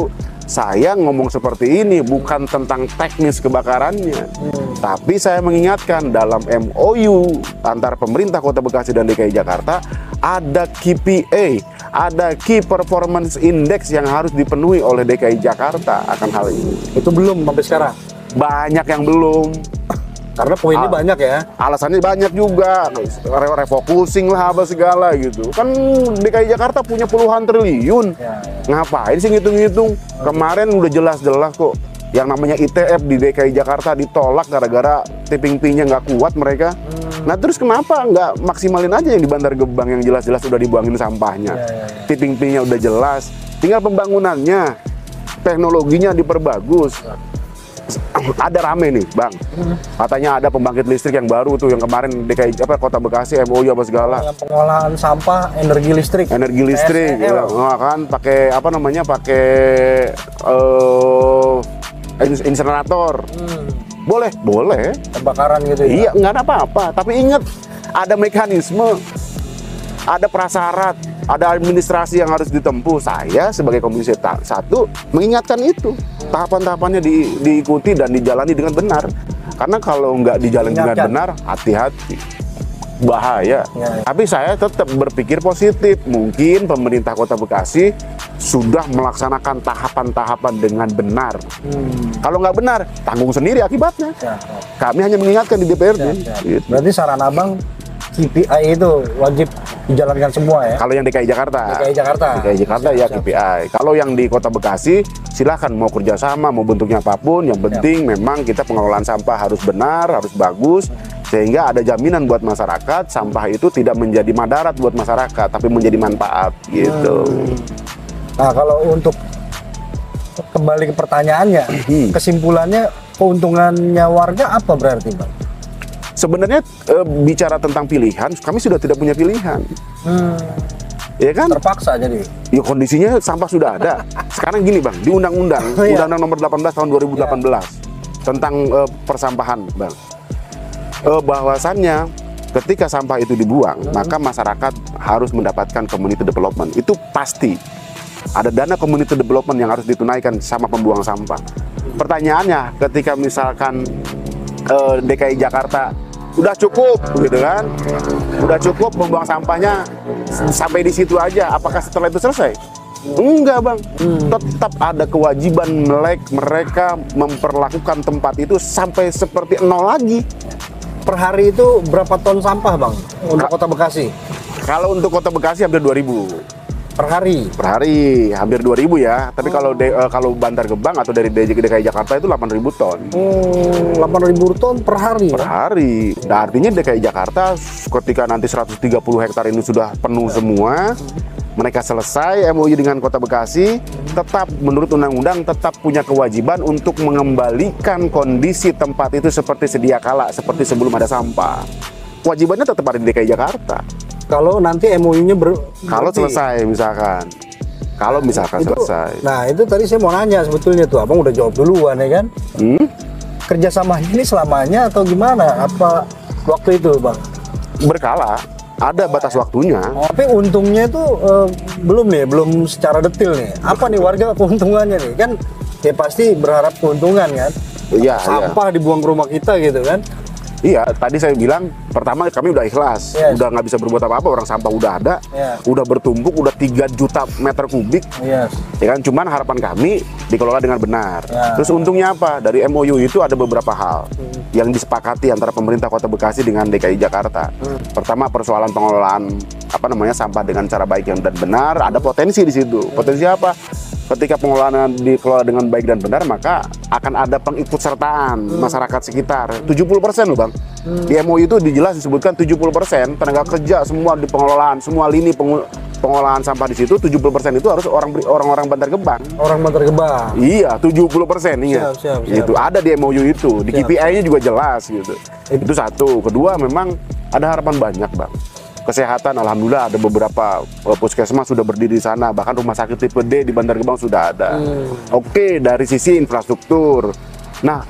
Speaker 2: saya ngomong seperti ini bukan tentang teknis kebakarannya, tapi saya mengingatkan dalam MOU antara pemerintah Kota Bekasi dan DKI Jakarta ada KPI, ada Key Performance Index yang harus dipenuhi oleh DKI Jakarta akan hal ini.
Speaker 1: Itu belum sampai sekarang?
Speaker 2: Banyak yang belum.
Speaker 1: Karena poinnya banyak ya?
Speaker 2: Alasannya banyak juga, refocusing lah apa segala gitu. Kan DKI Jakarta punya puluhan triliun. Ngapain sih ngitung-ngitung? Kemarin udah jelas-jelas kok. Yang namanya ITF di DKI Jakarta ditolak gara-gara tipping fee-nya nggak kuat mereka. Nah terus kenapa nggak maksimalin aja yang di Bantar Gebang yang jelas-jelas udah dibuangin sampahnya? Tipping fee-nya udah jelas. Tinggal pembangunannya, teknologinya diperbagus. Ada rame nih bang, katanya ada pembangkit listrik yang baru tuh yang kemarin DKI Kota Bekasi MOU apa segala.
Speaker 1: Yang pengolahan sampah energi listrik.
Speaker 2: Energi listrik, ya, kan pakai apa namanya pakai insenerator. Boleh.
Speaker 1: Pembakaran gitu ya?
Speaker 2: Iya, nggak ada apa-apa. Tapi ingat ada mekanisme, ada prasyarat, ada administrasi yang harus ditempuh. Saya sebagai Komisi 1 mengingatkan itu. Tahapan-tahapannya diikuti dan dijalani dengan benar. Karena kalau nggak dijalani dengan benar, hati-hati. Bahaya. Tapi saya tetap berpikir positif. Mungkin pemerintah Kota Bekasi sudah melaksanakan tahapan-tahapan dengan benar. Kalau nggak benar, tanggung sendiri akibatnya. Kami hanya mengingatkan di DPRD.
Speaker 1: Gitu. Berarti saran abang, KPI itu wajib dijalankan semua ya?
Speaker 2: Kalau yang DKI Jakarta.
Speaker 1: DKI Jakarta
Speaker 2: Ya KPI. Kalau yang di Kota Bekasi, silahkan mau kerjasama, mau bentuknya apapun. Yang penting memang kita pengelolaan sampah harus benar, harus bagus. Sehingga ada jaminan buat masyarakat, sampah itu tidak menjadi madarat buat masyarakat, tapi menjadi manfaat gitu.
Speaker 1: Nah kalau untuk kembali ke pertanyaannya, kesimpulannya keuntungannya warga apa berarti, Bang?
Speaker 2: Sebenarnya bicara tentang pilihan, kami sudah tidak punya pilihan. Ya kan?
Speaker 1: Terpaksa jadi.
Speaker 2: Ya kondisinya sampah sudah ada. Sekarang gini Bang, di undang-undang,
Speaker 1: Iya.
Speaker 2: Undang-Undang Nomor 18 tahun 2018 tentang persampahan, Bang. Bahwasannya ketika sampah itu dibuang, maka masyarakat harus mendapatkan community development. Itu pasti. Ada dana community development yang harus ditunaikan sama pembuang sampah. Pertanyaannya, ketika misalkan DKI Jakarta udah cukup, gitu kan? Udah cukup membuang sampahnya sampai di situ aja. Apakah setelah itu selesai? Enggak, Bang. Tetap ada kewajiban mereka memperlakukan tempat itu sampai seperti nol lagi.
Speaker 1: Per hari itu berapa ton sampah, Bang, untuk Kota Bekasi?
Speaker 2: Kalau untuk Kota Bekasi hampir 2000
Speaker 1: Per hari?
Speaker 2: per hari, hampir 2000 ya. Tapi kalau Bantar Gebang atau dari DKI Jakarta itu 8000 ton.
Speaker 1: 8.000 ton per hari.
Speaker 2: Per hari. Nah, artinya DKI Jakarta ketika nanti 130 hektar ini sudah penuh semua, mereka selesai MOU dengan Kota Bekasi, tetap menurut undang-undang tetap punya kewajiban untuk mengembalikan kondisi tempat itu seperti sedia kala, seperti sebelum ada sampah. Kewajibannya tetap ada di DKI Jakarta.
Speaker 1: Kalau nanti MOU-nya
Speaker 2: Kalau selesai misalkan. Kalau misalkan
Speaker 1: itu,
Speaker 2: selesai.
Speaker 1: Nah, itu tadi saya mau nanya sebetulnya tuh, Abang udah jawab duluan ya kan? Kerjasama ini selamanya atau gimana? Apa waktu itu, Bang?
Speaker 2: Berkala, ada batas waktunya.
Speaker 1: Tapi untungnya itu belum secara detail nih. Apa nih warga keuntungannya nih? Kan ya pasti berharap keuntungan kan?
Speaker 2: Iya,
Speaker 1: Sampah dibuang ke rumah kita gitu kan?
Speaker 2: Iya, tadi saya bilang pertama kami udah ikhlas,
Speaker 1: Yes.
Speaker 2: udah nggak bisa berbuat apa-apa, orang sampah udah ada,
Speaker 1: Yes.
Speaker 2: udah bertumpuk, udah 3 juta meter kubik,
Speaker 1: Yes.
Speaker 2: ya kan? Cuman harapan kami dikelola dengan benar.
Speaker 1: Ya.
Speaker 2: Terus untungnya apa? Dari MOU itu ada beberapa hal yang disepakati antara pemerintah Kota Bekasi dengan DKI Jakarta. Pertama, persoalan pengelolaan sampah dengan cara baik dan benar, ada potensi di situ. Potensi apa? Ketika pengelolaan dikelola dengan baik dan benar, maka akan ada pengikutsertaan masyarakat sekitar 70% loh Bang. Di MOU itu dijelas disebutkan 70% tenaga kerja semua di pengelolaan, semua lini pengolahan sampah di situ 70% itu harus orang-orang Bantar Gebang.
Speaker 1: Orang Bantar Gebang.
Speaker 2: Iya, 70% ingat.
Speaker 1: Siap.
Speaker 2: Itu ada di MOU itu, di KPI-nya juga jelas gitu. Itu satu. Kedua, memang ada harapan banyak, Bang. Kesehatan, alhamdulillah ada beberapa puskesmas sudah berdiri di sana, bahkan rumah sakit tipe D di Bantar Gebang sudah ada. Oke, dari sisi infrastruktur. Nah,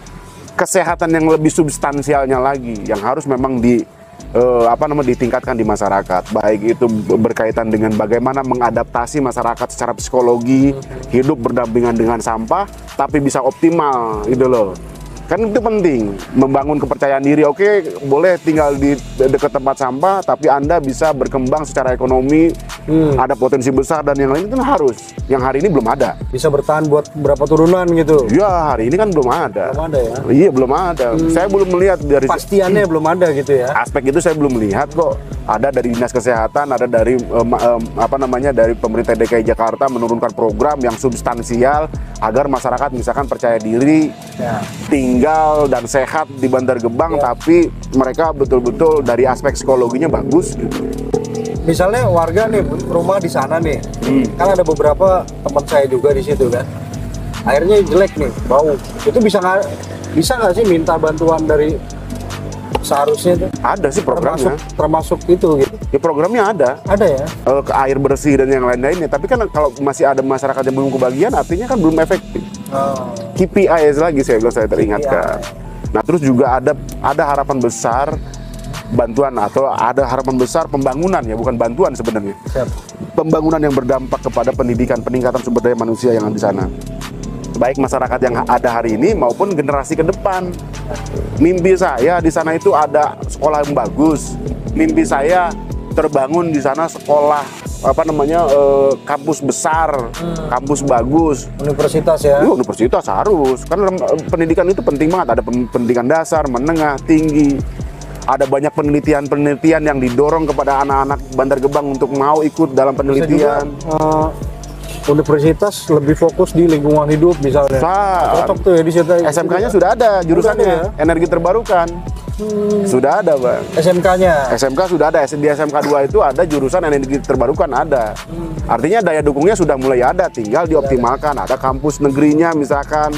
Speaker 2: kesehatan yang lebih substansialnya lagi, yang harus memang ditingkatkan di masyarakat, baik itu berkaitan dengan bagaimana mengadaptasi masyarakat secara psikologi, hidup berdampingan dengan sampah, tapi bisa optimal, gitu loh. Kan itu penting, membangun kepercayaan diri. Oke, boleh tinggal di dekat tempat sampah, tapi Anda bisa berkembang secara ekonomi, ada potensi besar dan yang lain itu harus. Yang hari ini belum ada.
Speaker 1: Bisa bertahan buat berapa turunan gitu?
Speaker 2: Ya, hari ini kan belum ada.
Speaker 1: Belum ada ya?
Speaker 2: Iya, belum ada. Saya belum melihat dari
Speaker 1: Pastiannya belum ada gitu ya?
Speaker 2: aspek itu, saya belum melihat kok. Ada dari Dinas Kesehatan, ada dari dari pemerintah DKI Jakarta menurunkan program yang substansial agar masyarakat misalkan percaya diri,
Speaker 1: Ya.
Speaker 2: tinggal dan sehat di Bantar Gebang,
Speaker 1: Ya.
Speaker 2: tapi mereka betul-betul dari aspek psikologinya bagus gitu.
Speaker 1: Misalnya warga nih rumah di sana nih, kan ada beberapa teman saya juga di situ kan, airnya jelek nih, bau. Itu bisa nggak sih minta bantuan dari seharusnya tuh?
Speaker 2: Ada sih programnya.
Speaker 1: Termasuk itu gitu.
Speaker 2: Ya programnya ada.
Speaker 1: Ada ya?
Speaker 2: Ke air bersih dan yang lain-lainnya. Tapi kan kalau masih ada masyarakat yang belum kebagian, artinya kan belum efektif. KPI lagi saya teringatkan. Nah, terus juga ada harapan besar bantuan atau ada harapan besar pembangunan, ya bukan bantuan sebenarnya.
Speaker 1: Siap.
Speaker 2: Pembangunan yang berdampak kepada pendidikan, peningkatan sumber daya manusia yang ada di sana. Baik masyarakat yang ada hari ini maupun generasi ke depan. Mimpi saya di sana itu ada sekolah yang bagus. Mimpi saya terbangun di sana sekolah kampus besar, kampus bagus.
Speaker 1: Universitas ya?
Speaker 2: Universitas harus. Kan pendidikan itu penting banget. Ada pendidikan dasar, menengah, tinggi. Ada banyak penelitian-penelitian yang didorong kepada anak-anak Bantar Gebang untuk mau ikut dalam penelitian.
Speaker 1: Universitas lebih fokus di lingkungan hidup misalnya. Cocok tuh ya di situ.
Speaker 2: SMK-nya sudah ada jurusannya,
Speaker 1: ya?
Speaker 2: energi terbarukan. Sudah ada, Bang.
Speaker 1: SMK-nya.
Speaker 2: SMK sudah ada, di SMK 2 itu ada jurusan energi terbarukan ada. Artinya daya dukungnya sudah mulai ada, tinggal dioptimalkan. Ada kampus negerinya misalkan,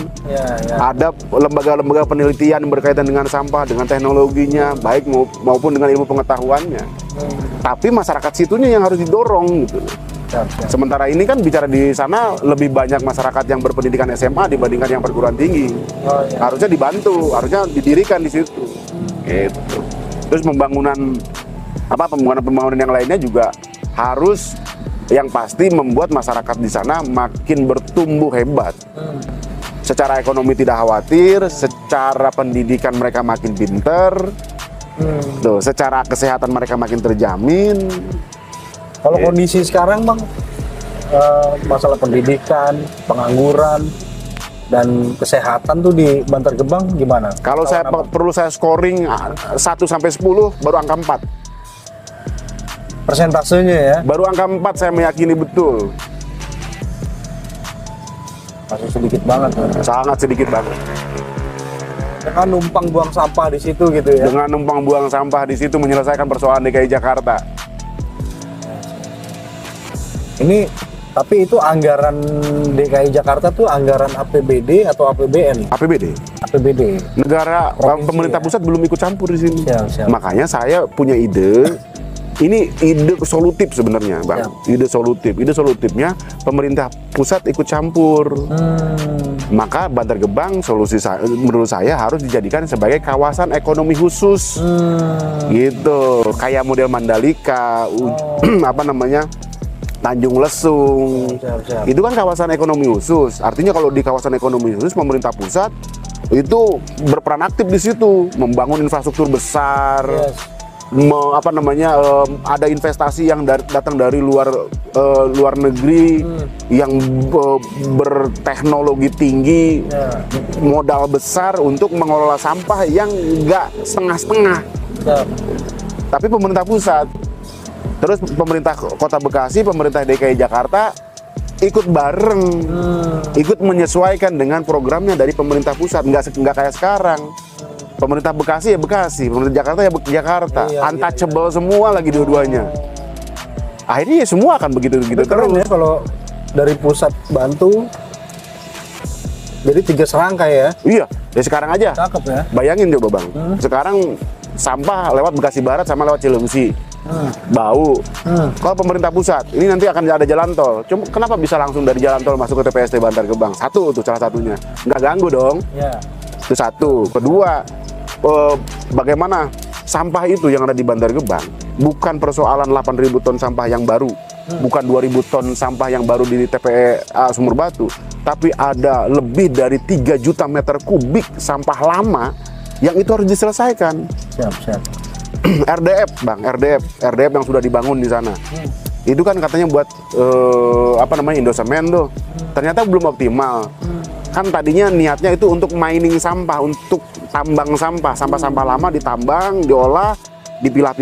Speaker 2: ada lembaga-lembaga penelitian berkaitan dengan sampah, dengan teknologinya, baik maupun dengan ilmu pengetahuannya. Tapi masyarakat situnya yang harus didorong gitu. Sementara ini kan bicara di sana lebih banyak masyarakat yang berpendidikan SMA dibandingkan yang perguruan tinggi. Harusnya dibantu, harusnya didirikan di situ. Gitu. Terus pembangunan yang lainnya juga harus yang pasti membuat masyarakat di sana makin bertumbuh hebat. Secara ekonomi tidak khawatir, secara pendidikan mereka makin pinter, tuh, secara kesehatan mereka makin terjamin.
Speaker 1: Kalau kondisi sekarang, Bang, masalah pendidikan, pengangguran, dan kesehatan tuh di Bantar Gebang gimana?
Speaker 2: Kalau saya perlu saya scoring 1 sampai 10 baru angka 4.
Speaker 1: Persentasenya ya?
Speaker 2: Baru angka 4 saya meyakini betul.
Speaker 1: Masih sedikit banget.
Speaker 2: Sangat sedikit banget.
Speaker 1: Dengan numpang buang sampah di situ gitu ya?
Speaker 2: Dengan numpang buang sampah di situ menyelesaikan persoalan DKI Jakarta.
Speaker 1: Ini tapi itu anggaran DKI Jakarta tuh anggaran APBD atau APBN?
Speaker 2: APBD.
Speaker 1: APBD.
Speaker 2: Negara pemerintah pusat belum ikut campur di sini. Makanya saya punya ide. Ini ide solutif sebenarnya, Bang. Ide solutif. Ide solutifnya pemerintah pusat ikut campur. Maka Bantar Gebang menurut saya harus dijadikan sebagai kawasan ekonomi khusus. Gitu. Kayak model Mandalika, Tanjung Lesung. Itu kan kawasan ekonomi khusus. Artinya kalau di kawasan ekonomi khusus pemerintah pusat itu berperan aktif di situ, membangun infrastruktur besar. Ada investasi yang datang dari luar negeri yang berteknologi tinggi, modal besar untuk mengelola sampah yang enggak setengah-setengah. Tapi pemerintah pusat, terus pemerintah Kota Bekasi, pemerintah DKI Jakarta ikut bareng, ikut menyesuaikan dengan programnya dari pemerintah pusat, nggak kayak sekarang. Pemerintah Bekasi ya Bekasi, pemerintah Jakarta ya Jakarta, untouchable semua lagi dua-duanya. Akhirnya ya semua akan begitu terus.
Speaker 1: Ya, kalau dari pusat bantu, jadi 3 serangkai ya?
Speaker 2: Iya, dari sekarang aja.
Speaker 1: Cakep ya.
Speaker 2: Bayangin coba, Bang. Sekarang sampah lewat Bekasi Barat sama lewat Cilengsi. Bau. Kalau pemerintah pusat, ini nanti akan ada jalan tol. Cuma kenapa bisa langsung dari jalan tol masuk ke TPST Bantar Gebang? Satu tuh salah satunya. Nggak ganggu dong. Itu satu. Kedua, bagaimana sampah itu yang ada di Bantar Gebang bukan persoalan 8.000 ton sampah yang baru, bukan 2.000 ton sampah yang baru di TPA Sumur Batu, tapi ada lebih dari 3 juta meter kubik sampah lama yang itu harus diselesaikan.
Speaker 1: Siap.
Speaker 2: RDF, Bang, RDF yang sudah dibangun di sana. Itu kan katanya buat Indosemen tuh. Ternyata belum optimal. Kan tadinya niatnya itu untuk mining sampah, untuk tambang sampah lama ditambang, diolah, dipilah,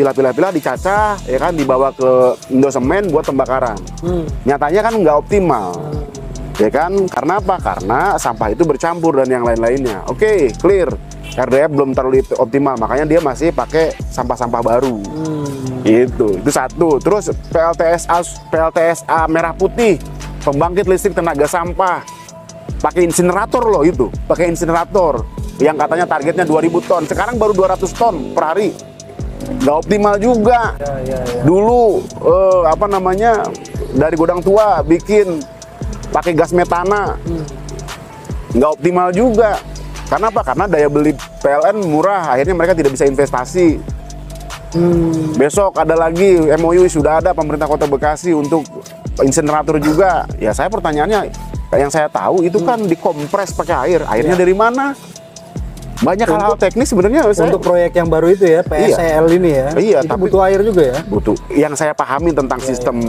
Speaker 2: dicacah, ya kan, dibawa ke Indosemen buat pembakaran. Nyatanya kan nggak optimal, ya kan? Karena apa? Karena sampah itu bercampur dan yang lain-lainnya. Oke, clear. RDF belum terlalu optimal, makanya dia masih pakai sampah-sampah baru. Itu satu. Terus PLTSA Merah Putih, pembangkit listrik tenaga sampah. Pakai insinerator loh itu, pakai insinerator yang katanya targetnya 2.000 ton, sekarang baru 200 ton per hari, nggak optimal juga. Dulu dari Godang Tua bikin pakai gas metana, nggak optimal juga. Karena apa? Karena daya beli PLN murah, akhirnya mereka tidak bisa investasi. Besok ada lagi MOU sudah ada pemerintah Kota Bekasi untuk insinerator juga. Ya saya pertanyaannya, yang saya tahu itu kan dikompres pakai air. Airnya dari mana? Banyak hal-hal teknis sebenarnya.
Speaker 1: Untuk proyek yang baru itu ya, PSCL ini ya.
Speaker 2: Iya,
Speaker 1: itu butuh air juga ya.
Speaker 2: Butuh. Yang saya pahami tentang sistem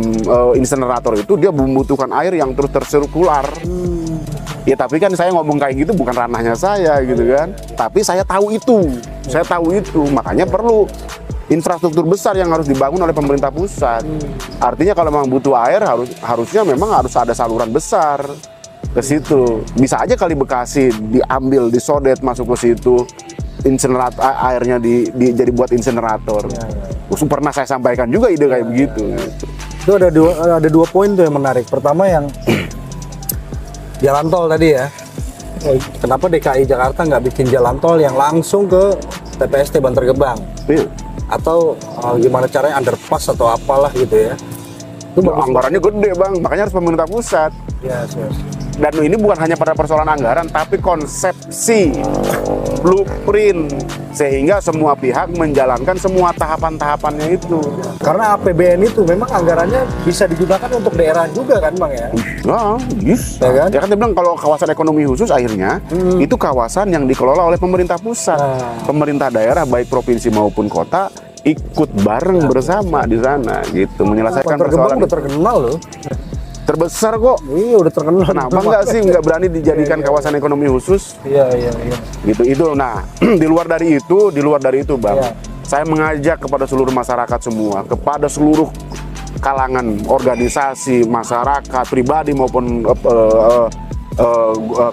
Speaker 2: insinerator itu dia membutuhkan air yang terus tersirkular. Ya tapi kan saya ngomong kayak gitu bukan ranahnya saya gitu kan. Tapi saya tahu itu. Makanya perlu infrastruktur besar yang harus dibangun oleh pemerintah pusat. Artinya kalau memang butuh air harusnya memang harus ada saluran besar ke situ. Bisa aja kali Bekasi diambil, disodet masuk ke situ. insenerator, airnya jadi buat insenerator. Pernah saya sampaikan juga ide kayak begitu.
Speaker 1: Itu ada dua poin tuh yang menarik. Pertama yang jalan tol tadi ya. Kenapa DKI Jakarta nggak bikin jalan tol yang langsung ke TPST Bantar Gebang?
Speaker 2: Iya.
Speaker 1: Atau gimana caranya underpass atau apalah gitu ya? Itu
Speaker 2: Anggarannya gede bang, makanya harus pemerintah pusat.
Speaker 1: Yes.
Speaker 2: Dan ini bukan hanya pada persoalan anggaran, tapi konsepsi, blueprint, sehingga semua pihak menjalankan semua tahapan-tahapannya itu.
Speaker 1: Karena APBN itu memang anggarannya bisa digunakan untuk daerah juga kan bang ya?
Speaker 2: Nah, yes.
Speaker 1: Ya kan?
Speaker 2: Ya kan dia bilang kalau kawasan ekonomi khusus akhirnya itu kawasan yang dikelola oleh pemerintah pusat, pemerintah daerah baik provinsi maupun kota ikut bareng bersama di sana gitu menyelesaikan
Speaker 1: Bantar Gebang
Speaker 2: persoalan.
Speaker 1: udah terkenal loh.
Speaker 2: Terbesar kok.
Speaker 1: Iya udah terkenal.
Speaker 2: Kenapa nggak sih nggak berani dijadikan kawasan ekonomi khusus?
Speaker 1: Iya.
Speaker 2: Gitu itu. Nah di luar dari itu bang,
Speaker 1: Iya.
Speaker 2: saya mengajak kepada seluruh masyarakat semua, kepada seluruh kalangan organisasi masyarakat pribadi maupun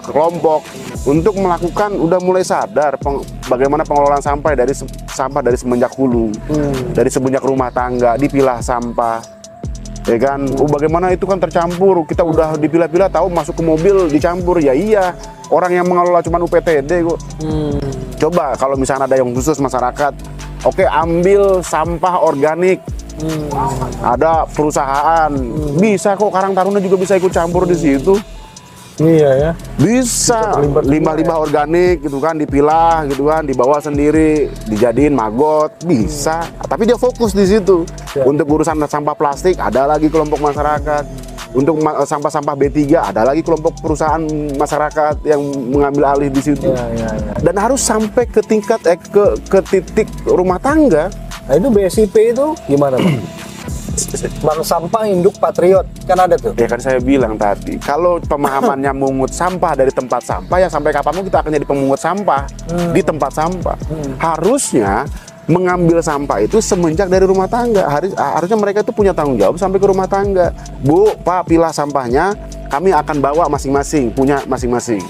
Speaker 2: kelompok untuk melakukan udah mulai sadar bagaimana pengelolaan sampah dari semenjak hulu, dari semenjak rumah tangga dipilah sampah. Ya kan, bagaimana itu kan tercampur, kita udah dipilah-pilah tahu masuk ke mobil dicampur, ya iya, orang yang mengelola cuma UPTD kok. Coba kalau misalnya ada yang khusus masyarakat, oke ambil sampah organik, ada perusahaan, bisa kok Karang Taruna juga bisa ikut campur di situ.
Speaker 1: Iya ya.
Speaker 2: Bisa limbah-limbah organik gitu kan dipilah gitu kan dibawa sendiri dijadiin magot bisa tapi dia fokus di situ untuk urusan sampah plastik ada lagi kelompok masyarakat untuk sampah-sampah B3 ada lagi kelompok perusahaan masyarakat yang mengambil alih di situ dan harus sampai ke tingkat ke titik rumah tangga.
Speaker 1: Nah itu BSIP itu gimana bang? Bank Sampah Induk Patriot kan ada tuh.
Speaker 2: Ya kan saya bilang tadi, kalau pemahamannya mungut sampah dari tempat sampah, ya sampai kapanpun kita akan jadi pemungut sampah di tempat sampah. Harusnya mengambil sampah itu semenjak dari rumah tangga. Harusnya mereka itu punya tanggung jawab sampai ke rumah tangga. Bu, Pak, pilah sampahnya, kami akan bawa masing-masing, punya masing-masing.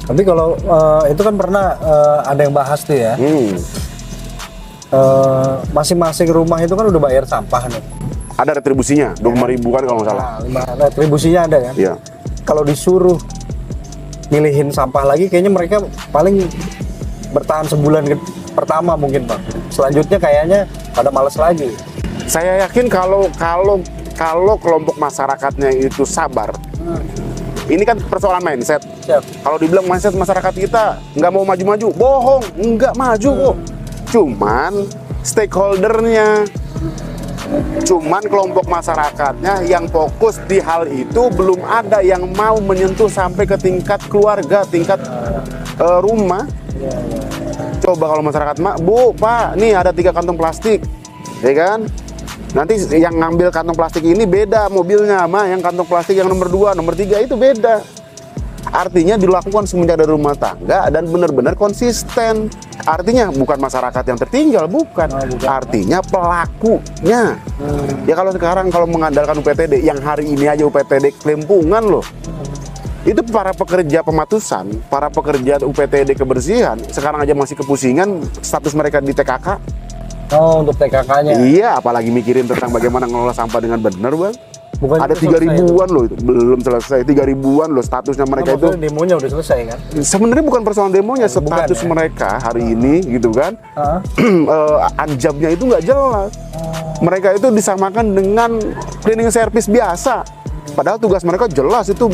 Speaker 1: Tapi kalau itu kan pernah ada yang bahas tuh ya. Masing-masing rumah itu kan udah bayar sampah nih.
Speaker 2: Ada retribusinya, 25.000 kan kalau nggak salah.
Speaker 1: Nah, retribusinya ada kan?
Speaker 2: Iya.
Speaker 1: Kalau disuruh milihin sampah lagi, kayaknya mereka paling bertahan sebulan pertama mungkin Pak. Selanjutnya kayaknya pada males lagi.
Speaker 2: Saya yakin kalau kelompok masyarakatnya itu sabar. Ini kan persoalan mindset. Kalau dibilang mindset masyarakat kita nggak mau maju-maju, bohong, nggak maju kok. Cuman stakeholdernya, cuman kelompok masyarakatnya yang fokus di hal itu belum ada yang mau menyentuh sampai ke tingkat keluarga, tingkat rumah. Coba kalau masyarakat, Bu, Pak, nih ada 3 kantong plastik, ya kan? Nanti yang ngambil kantong plastik ini beda mobilnya sama yang kantong plastik yang nomor 2, nomor 3 itu beda. Artinya dilakukan semenjak dari rumah tangga dan benar-benar konsisten. Artinya bukan masyarakat yang tertinggal, bukan. Artinya pelakunya. Ya kalau sekarang kalau mengandalkan UPTD, yang hari ini aja UPTD kelimpungan loh. Itu para pekerja pematusan, para pekerja UPTD kebersihan, sekarang aja masih kepusingan status mereka di TKK.
Speaker 1: Oh, untuk TKK-nya.
Speaker 2: Iya, apalagi mikirin tentang bagaimana ngelola sampah dengan benar, Bang.
Speaker 1: Bukan
Speaker 2: ada 3.000-an loh itu, belum selesai. 3.000-an loh statusnya mereka itu.
Speaker 1: Demonya udah selesai kan?
Speaker 2: Sebenarnya bukan persoalan demonya, status
Speaker 1: ya?
Speaker 2: mereka hari ini gitu kan. Anjabnya itu nggak jelas. Mereka itu disamakan dengan cleaning service biasa. Padahal tugas mereka jelas itu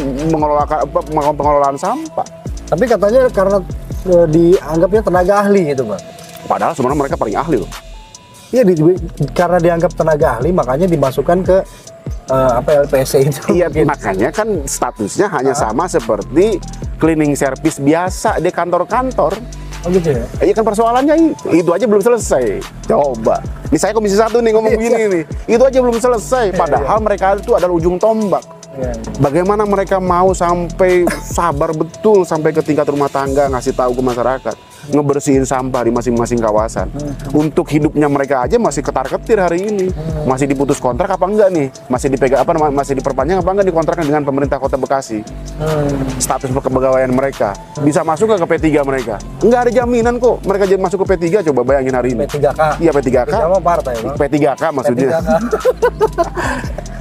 Speaker 2: pengelolaan sampah.
Speaker 1: Tapi katanya karena dianggapnya tenaga ahli gitu, Bang.
Speaker 2: Padahal sebenarnya mereka paling ahli loh.
Speaker 1: Iya, karena dianggap tenaga ahli makanya dimasukkan ke LPSC itu.
Speaker 2: Iya, makanya kan statusnya hanya sama seperti cleaning service biasa di kantor-kantor.
Speaker 1: Oh gitu ya?
Speaker 2: Iya kan persoalannya itu aja belum selesai. Coba. Ini saya Komisi 1 nih ngomong begini nih. Itu aja belum selesai. Padahal mereka itu adalah ujung tombak. Bagaimana mereka mau sampai sabar betul sampai ke tingkat rumah tangga ngasih tahu ke masyarakat. ngebersihin sampah di masing-masing kawasan. Untuk hidupnya mereka aja masih ketar-ketir hari ini. Masih diputus kontrak apa enggak nih? Masih dipegang apa, masih diperpanjang apa enggak dikontrakkan dengan pemerintah Kota Bekasi? Status kepegawaian mereka bisa masuk ke P3 mereka. Enggak ada jaminan kok mereka jadi masuk ke P3, coba bayangin hari ini.
Speaker 1: P3K.
Speaker 2: Iya, P3K.
Speaker 1: Sama partai, Bang.
Speaker 2: P3K maksudnya.
Speaker 1: P3K.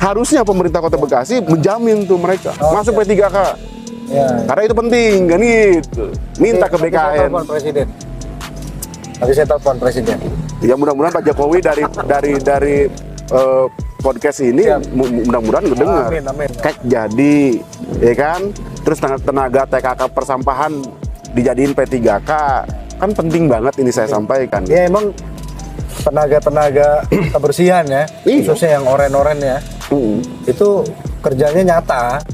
Speaker 2: Harusnya pemerintah Kota Bekasi menjamin tuh mereka masuk P3K.
Speaker 1: Ya.
Speaker 2: Karena itu penting kan gitu. Minta ke BKN.
Speaker 1: Nanti saya telepon presiden.
Speaker 2: Ya mudah-mudahan Pak Jokowi dari podcast ini mudah-mudahan ngedengar.
Speaker 1: Amin.
Speaker 2: Kayak jadi, ya kan? Terus tenaga TKK persampahan dijadiin P3K, kan penting banget ini saya sampaikan.
Speaker 1: Ya emang tenaga kebersihan ya, khususnya yang oren-oren ya, itu kerjanya nyata.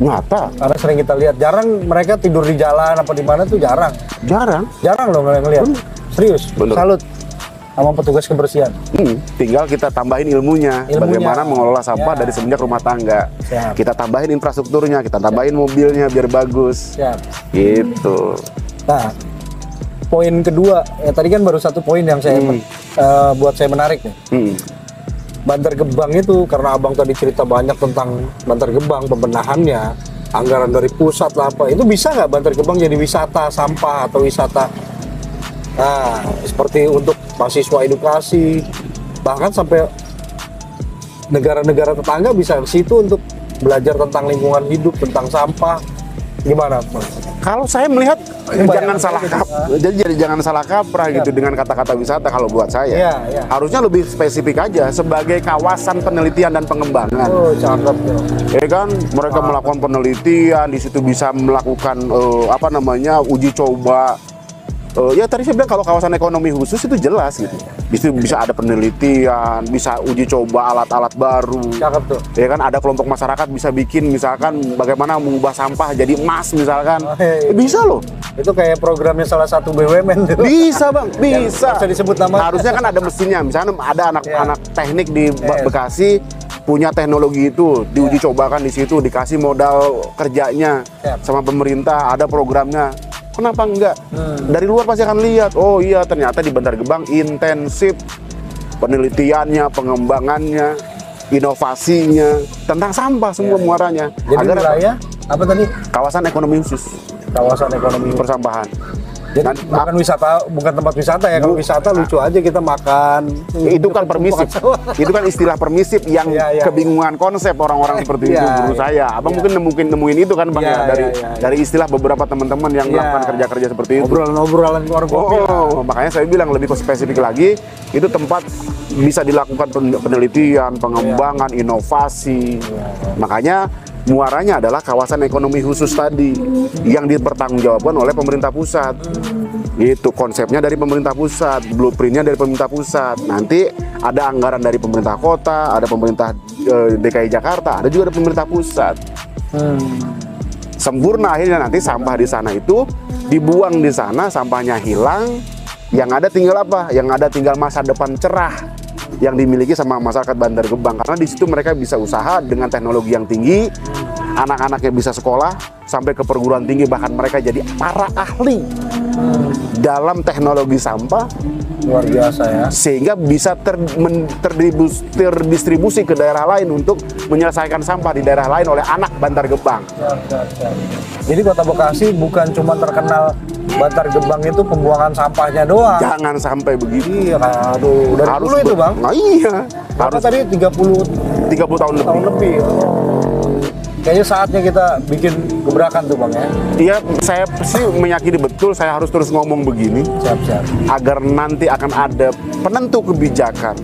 Speaker 1: Karena sering kita lihat, jarang mereka tidur di jalan apa di mana tuh jarang loh ngelihat. Serius, salut sama petugas kebersihan.
Speaker 2: Tinggal kita tambahin ilmunya, bagaimana mengelola sampah dari semenjak rumah tangga.
Speaker 1: Siap.
Speaker 2: Kita tambahin infrastrukturnya, kita tambahin mobilnya biar bagus.
Speaker 1: Siap.
Speaker 2: Gitu.
Speaker 1: Nah, poin kedua, ya tadi kan baru satu poin yang saya buat saya menarik nih. Bantar Gebang itu, karena abang tadi cerita banyak tentang Bantar Gebang, pembenahannya, anggaran dari pusat lah apa, itu bisa nggak Bantar Gebang jadi wisata sampah atau wisata, nah seperti untuk mahasiswa edukasi, bahkan sampai negara-negara tetangga bisa ke situ untuk belajar tentang lingkungan hidup, tentang sampah, gimana Mas?
Speaker 2: Kalau saya melihat jangan salah kaprah, jadi jangan salah kaprah gitu dengan kata-kata wisata. Kalau buat saya, harusnya lebih spesifik aja sebagai kawasan penelitian dan pengembangan.
Speaker 1: Oh, cakep
Speaker 2: ya kan, mereka melakukan penelitian di situ, bisa melakukan uji coba. Ya tadi saya bilang kalau kawasan ekonomi khusus itu jelas gitu. Di situ bisa ada penelitian, bisa uji coba alat-alat baru.
Speaker 1: Cakep tuh.
Speaker 2: Ya kan, ada kelompok masyarakat bisa bikin misalkan bagaimana mengubah sampah jadi emas misalkan. Bisa loh.
Speaker 1: Itu kayak programnya salah satu BUMN tuh.
Speaker 2: Bisa Bang, bisa.
Speaker 1: Bisa disebut nama.
Speaker 2: Harusnya kan ada mesinnya. Misalnya ada anak-anak teknik di Bekasi punya teknologi itu, diuji cobakan di situ, dikasih modal kerjanya sama pemerintah, ada programnya. Kenapa enggak? Dari luar pasti akan lihat, oh iya ternyata di Bantar Gebang intensif penelitiannya, pengembangannya, inovasinya tentang sampah semua muaranya.
Speaker 1: Jadi
Speaker 2: agar
Speaker 1: wilayah apa tadi?
Speaker 2: Kawasan ekonomi khusus.
Speaker 1: Kawasan ekonomi
Speaker 2: persampahan.
Speaker 1: Jadi bukan tempat wisata ya. Kalau wisata lucu aja kita makan.
Speaker 2: Itu kan permisif. Itu kan istilah permisif yang kebingungan konsep orang-orang seperti itu menurut saya. Abang mungkin nemuin itu kan Bang dari istilah beberapa teman-teman yang melakukan kerja-kerja seperti itu.
Speaker 1: Obrolan keluar kopi.
Speaker 2: Makanya saya bilang lebih spesifik lagi, itu tempat bisa dilakukan penelitian, pengembangan, inovasi. Makanya muaranya adalah kawasan ekonomi khusus tadi yang dipertanggungjawabkan oleh pemerintah pusat. Itu konsepnya dari pemerintah pusat, blueprintnya dari pemerintah pusat. Nanti ada anggaran dari pemerintah kota, ada pemerintah DKI Jakarta, ada juga dari pemerintah pusat. Sempurna akhirnya nanti sampah di sana itu dibuang di sana, sampahnya hilang. Yang ada tinggal apa? Yang ada tinggal masa depan cerah yang dimiliki sama masyarakat Bantar Gebang, karena di situ mereka bisa usaha dengan teknologi yang tinggi, anak-anaknya bisa sekolah sampai ke perguruan tinggi, bahkan mereka jadi para ahli dalam teknologi sampah.
Speaker 1: Luar biasa ya.
Speaker 2: Sehingga bisa terdistribusi ke daerah lain untuk menyelesaikan sampah di daerah lain oleh anak Bantar Gebang.
Speaker 1: Jadi Kota Bekasi bukan cuma terkenal Bantar Gebang itu pembuangan sampahnya doang.
Speaker 2: Jangan sampai begitu.
Speaker 1: Iya, aduh, dari
Speaker 2: harus
Speaker 1: dulu itu Bang.
Speaker 2: Nah iya.
Speaker 1: Harus tadi 30
Speaker 2: tahun lebih.
Speaker 1: Kayaknya saatnya kita bikin gebrakan tuh Bang ya.
Speaker 2: Iya, saya sih meyakini betul saya harus terus ngomong begini.
Speaker 1: Siap.
Speaker 2: Agar nanti akan ada penentu kebijakan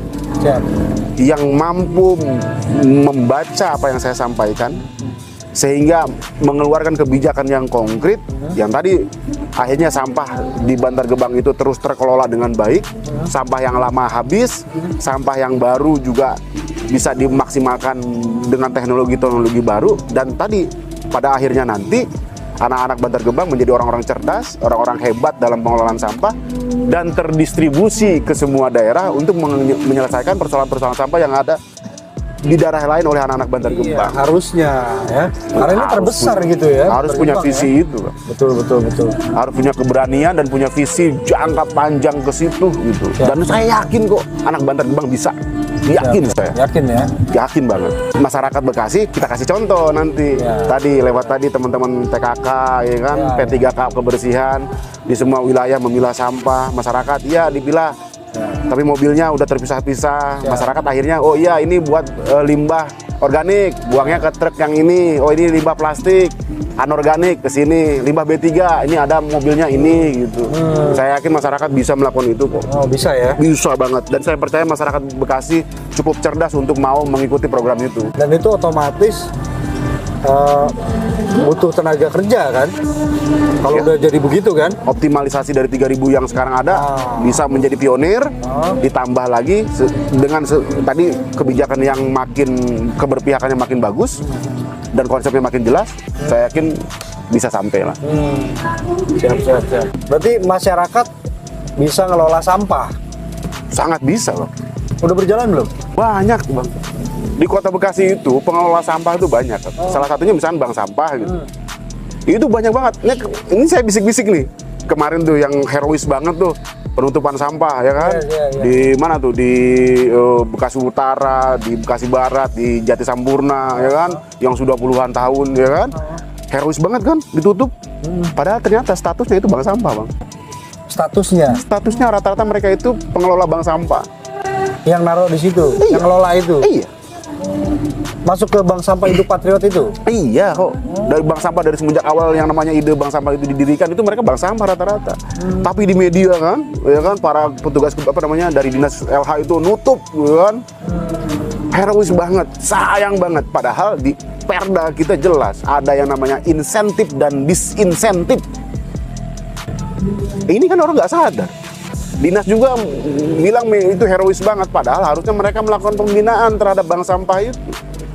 Speaker 2: yang mampu membaca apa yang saya sampaikan, sehingga mengeluarkan kebijakan yang konkret, yang tadi akhirnya sampah di Bantar Gebang itu terus terkelola dengan baik, sampah yang lama habis, sampah yang baru juga bisa dimaksimalkan dengan teknologi-teknologi baru, dan tadi pada akhirnya nanti anak-anak Bantar Gebang menjadi orang-orang cerdas, orang-orang hebat dalam pengelolaan sampah, dan terdistribusi ke semua daerah untuk menyelesaikan persoalan-persoalan sampah yang ada di daerah lain oleh anak-anak Bantar
Speaker 1: Iya,
Speaker 2: Gebang.
Speaker 1: harusnya ya. Karena ini terbesar gitu ya.
Speaker 2: Harus
Speaker 1: Bantar
Speaker 2: punya
Speaker 1: Gebang,
Speaker 2: visi
Speaker 1: ya.
Speaker 2: itu. Bang.
Speaker 1: Betul.
Speaker 2: Harus punya keberanian dan punya visi jangka panjang ke situ gitu.
Speaker 1: Ya.
Speaker 2: Dan saya yakin kok anak Bantar Gebang bisa. Yakin saya.
Speaker 1: Yakin ya.
Speaker 2: Yakin banget. Masyarakat Bekasi kita kasih contoh nanti.
Speaker 1: Ya.
Speaker 2: Tadi lewat tadi teman-teman TKK ya kan,
Speaker 1: Ya,
Speaker 2: P3K kebersihan di semua wilayah memilah sampah. Masyarakat ya dipilah. Tapi mobilnya udah terpisah-pisah.
Speaker 1: Ya.
Speaker 2: Masyarakat akhirnya oh iya ini buat limbah organik, buangnya ke truk yang ini. Oh ini limbah plastik anorganik ke sini, limbah B3 ini ada mobilnya ini gitu. Saya yakin masyarakat bisa melakukan itu kok.
Speaker 1: Oh, bisa ya.
Speaker 2: Bisa banget, dan saya percaya masyarakat Bekasi cukup cerdas untuk mau mengikuti program itu.
Speaker 1: Dan itu otomatis butuh tenaga kerja kan. Kalau
Speaker 2: Ya.
Speaker 1: udah jadi begitu kan.
Speaker 2: Optimalisasi dari 3.000 yang sekarang ada bisa menjadi pionir, ditambah lagi dengan tadi kebijakan yang makin keberpihakannya makin bagus dan konsepnya makin jelas, saya yakin bisa sampai lah.
Speaker 1: Siap. Berarti masyarakat bisa ngelola sampah.
Speaker 2: Sangat bisa loh.
Speaker 1: Udah berjalan belum?
Speaker 2: Banyak bang. Di kota Bekasi itu pengelola sampah itu banyak. Salah satunya misalnya bank sampah gitu. Itu banyak banget. Ini saya bisik-bisik nih. Kemarin tuh yang herois banget tuh penutupan sampah ya kan.
Speaker 1: Iya.
Speaker 2: Di mana tuh di Bekasi Utara, di Bekasi Barat, di Jati Sampurna ya kan. Yang sudah puluhan tahun ya kan. Herois banget kan ditutup. Padahal ternyata statusnya itu bank sampah bang. Statusnya rata-rata mereka itu pengelola bank sampah.
Speaker 1: Yang naruh di situ,
Speaker 2: Iya.
Speaker 1: yang ngelola itu.
Speaker 2: Iya.
Speaker 1: Masuk ke bank sampah Hidup Patriot itu.
Speaker 2: Iya kok, dari bank sampah dari semenjak awal yang namanya ide bank sampah itu didirikan itu mereka bank sampah rata-rata. Tapi di media kan, ya kan para petugas dari dinas LH itu nutup, ya kan. Herois banget, sayang banget. Padahal di Perda kita jelas ada yang namanya insentif dan disinsentif. Ini kan orang nggak sadar. Dinas juga bilang itu herois banget, padahal harusnya mereka melakukan pembinaan terhadap bank sampah itu.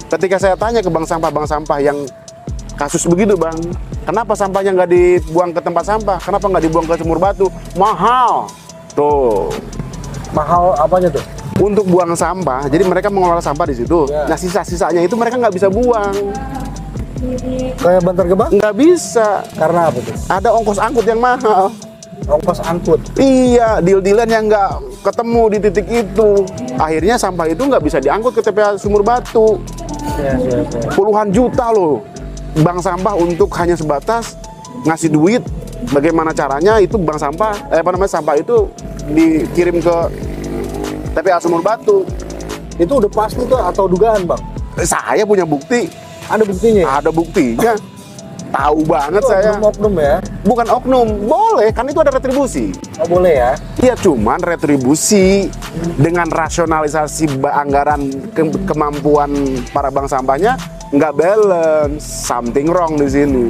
Speaker 2: Ketika saya tanya ke bank sampah yang kasus begitu bang, kenapa sampahnya nggak dibuang ke tempat sampah? Kenapa nggak dibuang ke sumur batu? Mahal. Tuh.
Speaker 1: Mahal apanya tuh?
Speaker 2: Untuk buang sampah, jadi mereka mengelola sampah di situ.
Speaker 1: Ya.
Speaker 2: Nah sisa-sisanya itu mereka nggak bisa buang.
Speaker 1: Kayak Bantar Gebang?
Speaker 2: Nggak bisa.
Speaker 1: Karena apa tuh?
Speaker 2: Ada ongkos angkut yang mahal.
Speaker 1: Ongkos angkut.
Speaker 2: Iya, deal-dealan yang nggak ketemu di titik itu. Akhirnya sampah itu nggak bisa diangkut ke TPA Sumur Batu.
Speaker 1: Ya.
Speaker 2: Puluhan juta loh bank sampah untuk hanya sebatas ngasih duit. Bagaimana caranya itu bank sampah, sampah itu dikirim ke TPA Sumur Batu.
Speaker 1: Itu udah pasti tuh atau dugaan bang?
Speaker 2: Saya punya bukti,
Speaker 1: Ada buktinya?
Speaker 2: ada buktinya. Tahu banget
Speaker 1: Itu
Speaker 2: saya.
Speaker 1: oknum ya?
Speaker 2: Bukan oknum, boleh kan itu ada retribusi.
Speaker 1: Oh boleh ya?
Speaker 2: Iya, cuman retribusi dengan rasionalisasi anggaran kemampuan para bank sampahnya nggak balance, something wrong di sini.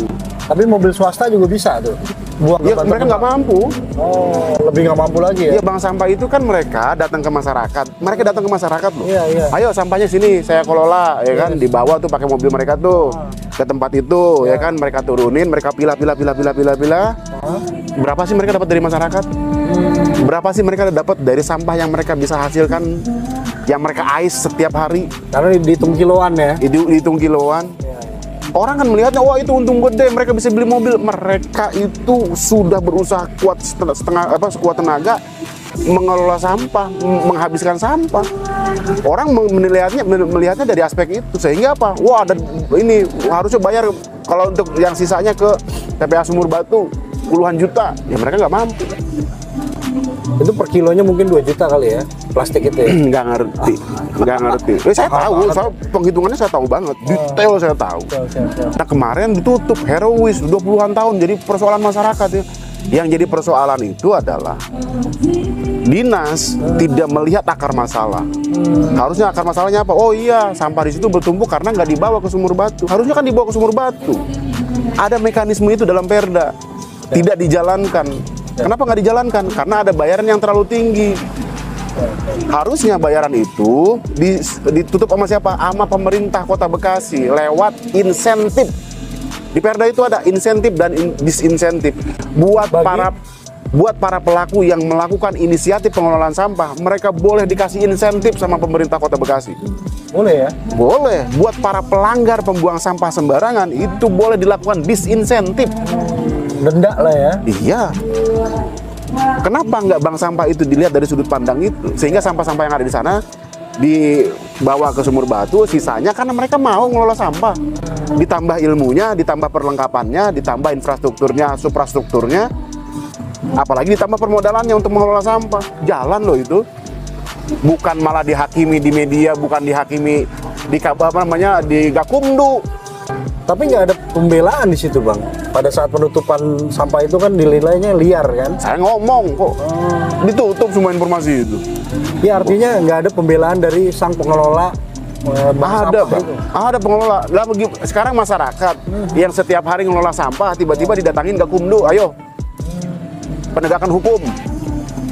Speaker 1: Tapi mobil swasta juga bisa tuh? Buang ke
Speaker 2: Ya,
Speaker 1: Bantar
Speaker 2: mereka nggak
Speaker 1: Gebang?
Speaker 2: mampu.
Speaker 1: Oh, lebih nggak mampu lagi ya?
Speaker 2: Ya, bank sampah itu kan mereka datang ke masyarakat. Mereka datang ke masyarakat loh.
Speaker 1: Iya.
Speaker 2: Ayo sampahnya sini, saya kelola, ya kan? Dibawa tuh pakai mobil mereka tuh ke tempat itu, ya kan? Mereka turunin, mereka pilah. Berapa sih mereka dapat dari masyarakat? Berapa sih mereka dapat dari sampah yang mereka bisa hasilkan, yang mereka ais setiap hari?
Speaker 1: Karena dihitung kiloan ya?
Speaker 2: Dihitung kiloan. Orang kan melihatnya, wah itu untung gede, mereka bisa beli mobil. Mereka itu sudah berusaha sekuat tenaga mengelola sampah, menghabiskan sampah. Orang melihatnya dari aspek itu, sehingga apa? Wah, ada ini harusnya bayar kalau untuk yang sisanya ke TPA Sumur Batu puluhan juta. Ya mereka nggak mampu.
Speaker 1: Itu per kilonya mungkin 2 juta kali ya? Plastik itu ya?
Speaker 2: Nggak ngerti. Saya tahu, penghitungannya saya tahu banget, detail saya tahu. Nah kemarin ditutup, herois, 20-an tahun, jadi persoalan masyarakat ya. Yang jadi persoalan itu adalah dinas tidak melihat akar masalah. Harusnya akar masalahnya apa? Oh iya, sampah di situ bertumpuk karena nggak dibawa ke Sumur Batu. Harusnya kan dibawa ke Sumur Batu. Ada mekanisme itu dalam Perda, tidak dijalankan. Kenapa nggak dijalankan? Karena ada bayaran yang terlalu tinggi. Harusnya bayaran itu ditutup sama siapa? Sama pemerintah Kota Bekasi lewat insentif. Di Perda itu ada insentif dan disinsentif buat buat para pelaku yang melakukan inisiatif pengelolaan sampah, mereka boleh dikasih insentif sama pemerintah Kota Bekasi.
Speaker 1: Boleh ya?
Speaker 2: Boleh. Buat para pelanggar pembuang sampah sembarangan, itu boleh dilakukan disinsentif.
Speaker 1: Denda lah ya?
Speaker 2: Iya. Kenapa nggak bank sampah itu dilihat dari sudut pandang itu? Sehingga sampah-sampah yang ada di sana dibawa ke Sumur Batu, sisanya karena mereka mau ngelola sampah. Ditambah ilmunya, ditambah perlengkapannya, ditambah infrastrukturnya, suprastrukturnya, apalagi ditambah permodalannya untuk mengelola sampah. Jalan loh itu. Bukan malah dihakimi di media, bukan dihakimi di di Gakumdu.
Speaker 1: Tapi nggak ada pembelaan di situ, Bang. Pada saat penutupan sampah itu kan dinilainya liar kan?
Speaker 2: Saya ngomong kok, ditutup semua informasi itu.
Speaker 1: Ya artinya nggak ada pembelaan dari sang pengelola bank
Speaker 2: Ada,
Speaker 1: sampah
Speaker 2: Bang.
Speaker 1: itu.
Speaker 2: Ada pengelola. Lah, sekarang masyarakat yang setiap hari ngelola sampah tiba-tiba didatangin Gakumdu, ayo penegakan hukum.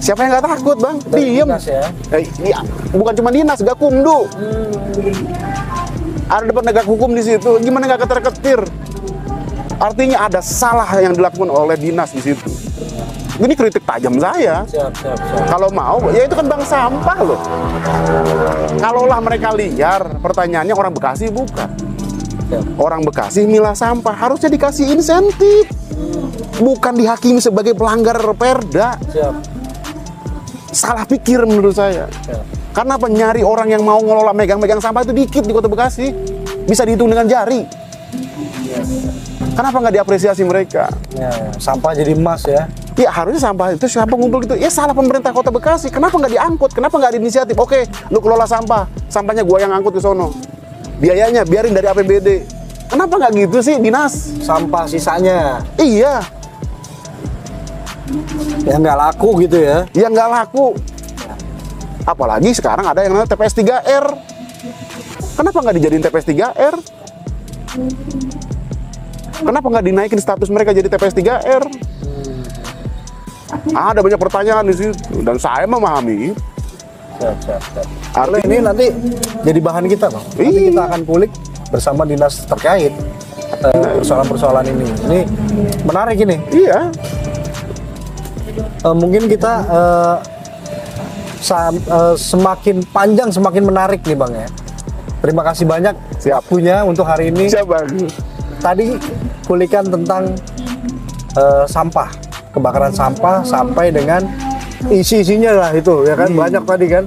Speaker 2: Siapa yang nggak takut, Bang? Diem.
Speaker 1: Dinas ya?
Speaker 2: Iya, bukan cuma dinas, Gakumdu. Ada penegak hukum di situ. Gimana nggak keter-ketir? Artinya ada salah yang dilakukan oleh dinas di situ. Ini kritik tajam saya.
Speaker 1: Siap.
Speaker 2: Kalau mau, ya itu kan bank sampah loh. Kalaulah mereka liar, pertanyaannya orang Bekasi bukan.
Speaker 1: Siap.
Speaker 2: Orang Bekasi milah sampah, harusnya dikasih insentif. Bukan dihakimi sebagai pelanggar perda.
Speaker 1: Siap.
Speaker 2: Salah pikir menurut saya.
Speaker 1: Siap.
Speaker 2: Karena nyari orang yang mau ngelola megang-megang sampah itu dikit di Kota Bekasi. Bisa dihitung dengan jari. Kenapa nggak diapresiasi mereka?
Speaker 1: Ya, sampah jadi emas ya.
Speaker 2: Ya harusnya sampah itu siapa ngumpul gitu. Ya salah pemerintah Kota Bekasi. Kenapa nggak diangkut? Kenapa nggak ada inisiatif? Oke, lu kelola sampah. Sampahnya gua yang angkut ke sono. Biayanya biarin dari APBD. Kenapa nggak gitu sih dinas?
Speaker 1: Sampah sisanya
Speaker 2: Iya,
Speaker 1: yang nggak laku gitu ya.
Speaker 2: yang nggak laku. Apalagi sekarang ada yang namanya TPS 3R. Kenapa nggak dijadiin TPS 3R? Kenapa nggak dinaikin status mereka jadi TPS 3R? Ada banyak pertanyaan di situ dan saya memahami.
Speaker 1: Siap.
Speaker 2: Artinya
Speaker 1: Ini nanti jadi bahan kita, Bang. Nanti
Speaker 2: Iya.
Speaker 1: kita akan kulik bersama dinas terkait persoalan-persoalan ini. Ini menarik ini.
Speaker 2: iya,
Speaker 1: Mungkin kita semakin panjang semakin menarik nih, Bang ya. Terima kasih banyak
Speaker 2: Siap.
Speaker 1: waktunya untuk hari ini.
Speaker 2: siapa?
Speaker 1: Tadi kulikan tentang sampah, kebakaran sampah sampai dengan isi-isinya lah itu ya kan. Banyak tadi kan,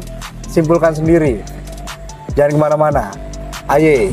Speaker 1: simpulkan sendiri. Jangan kemana-mana. Aye.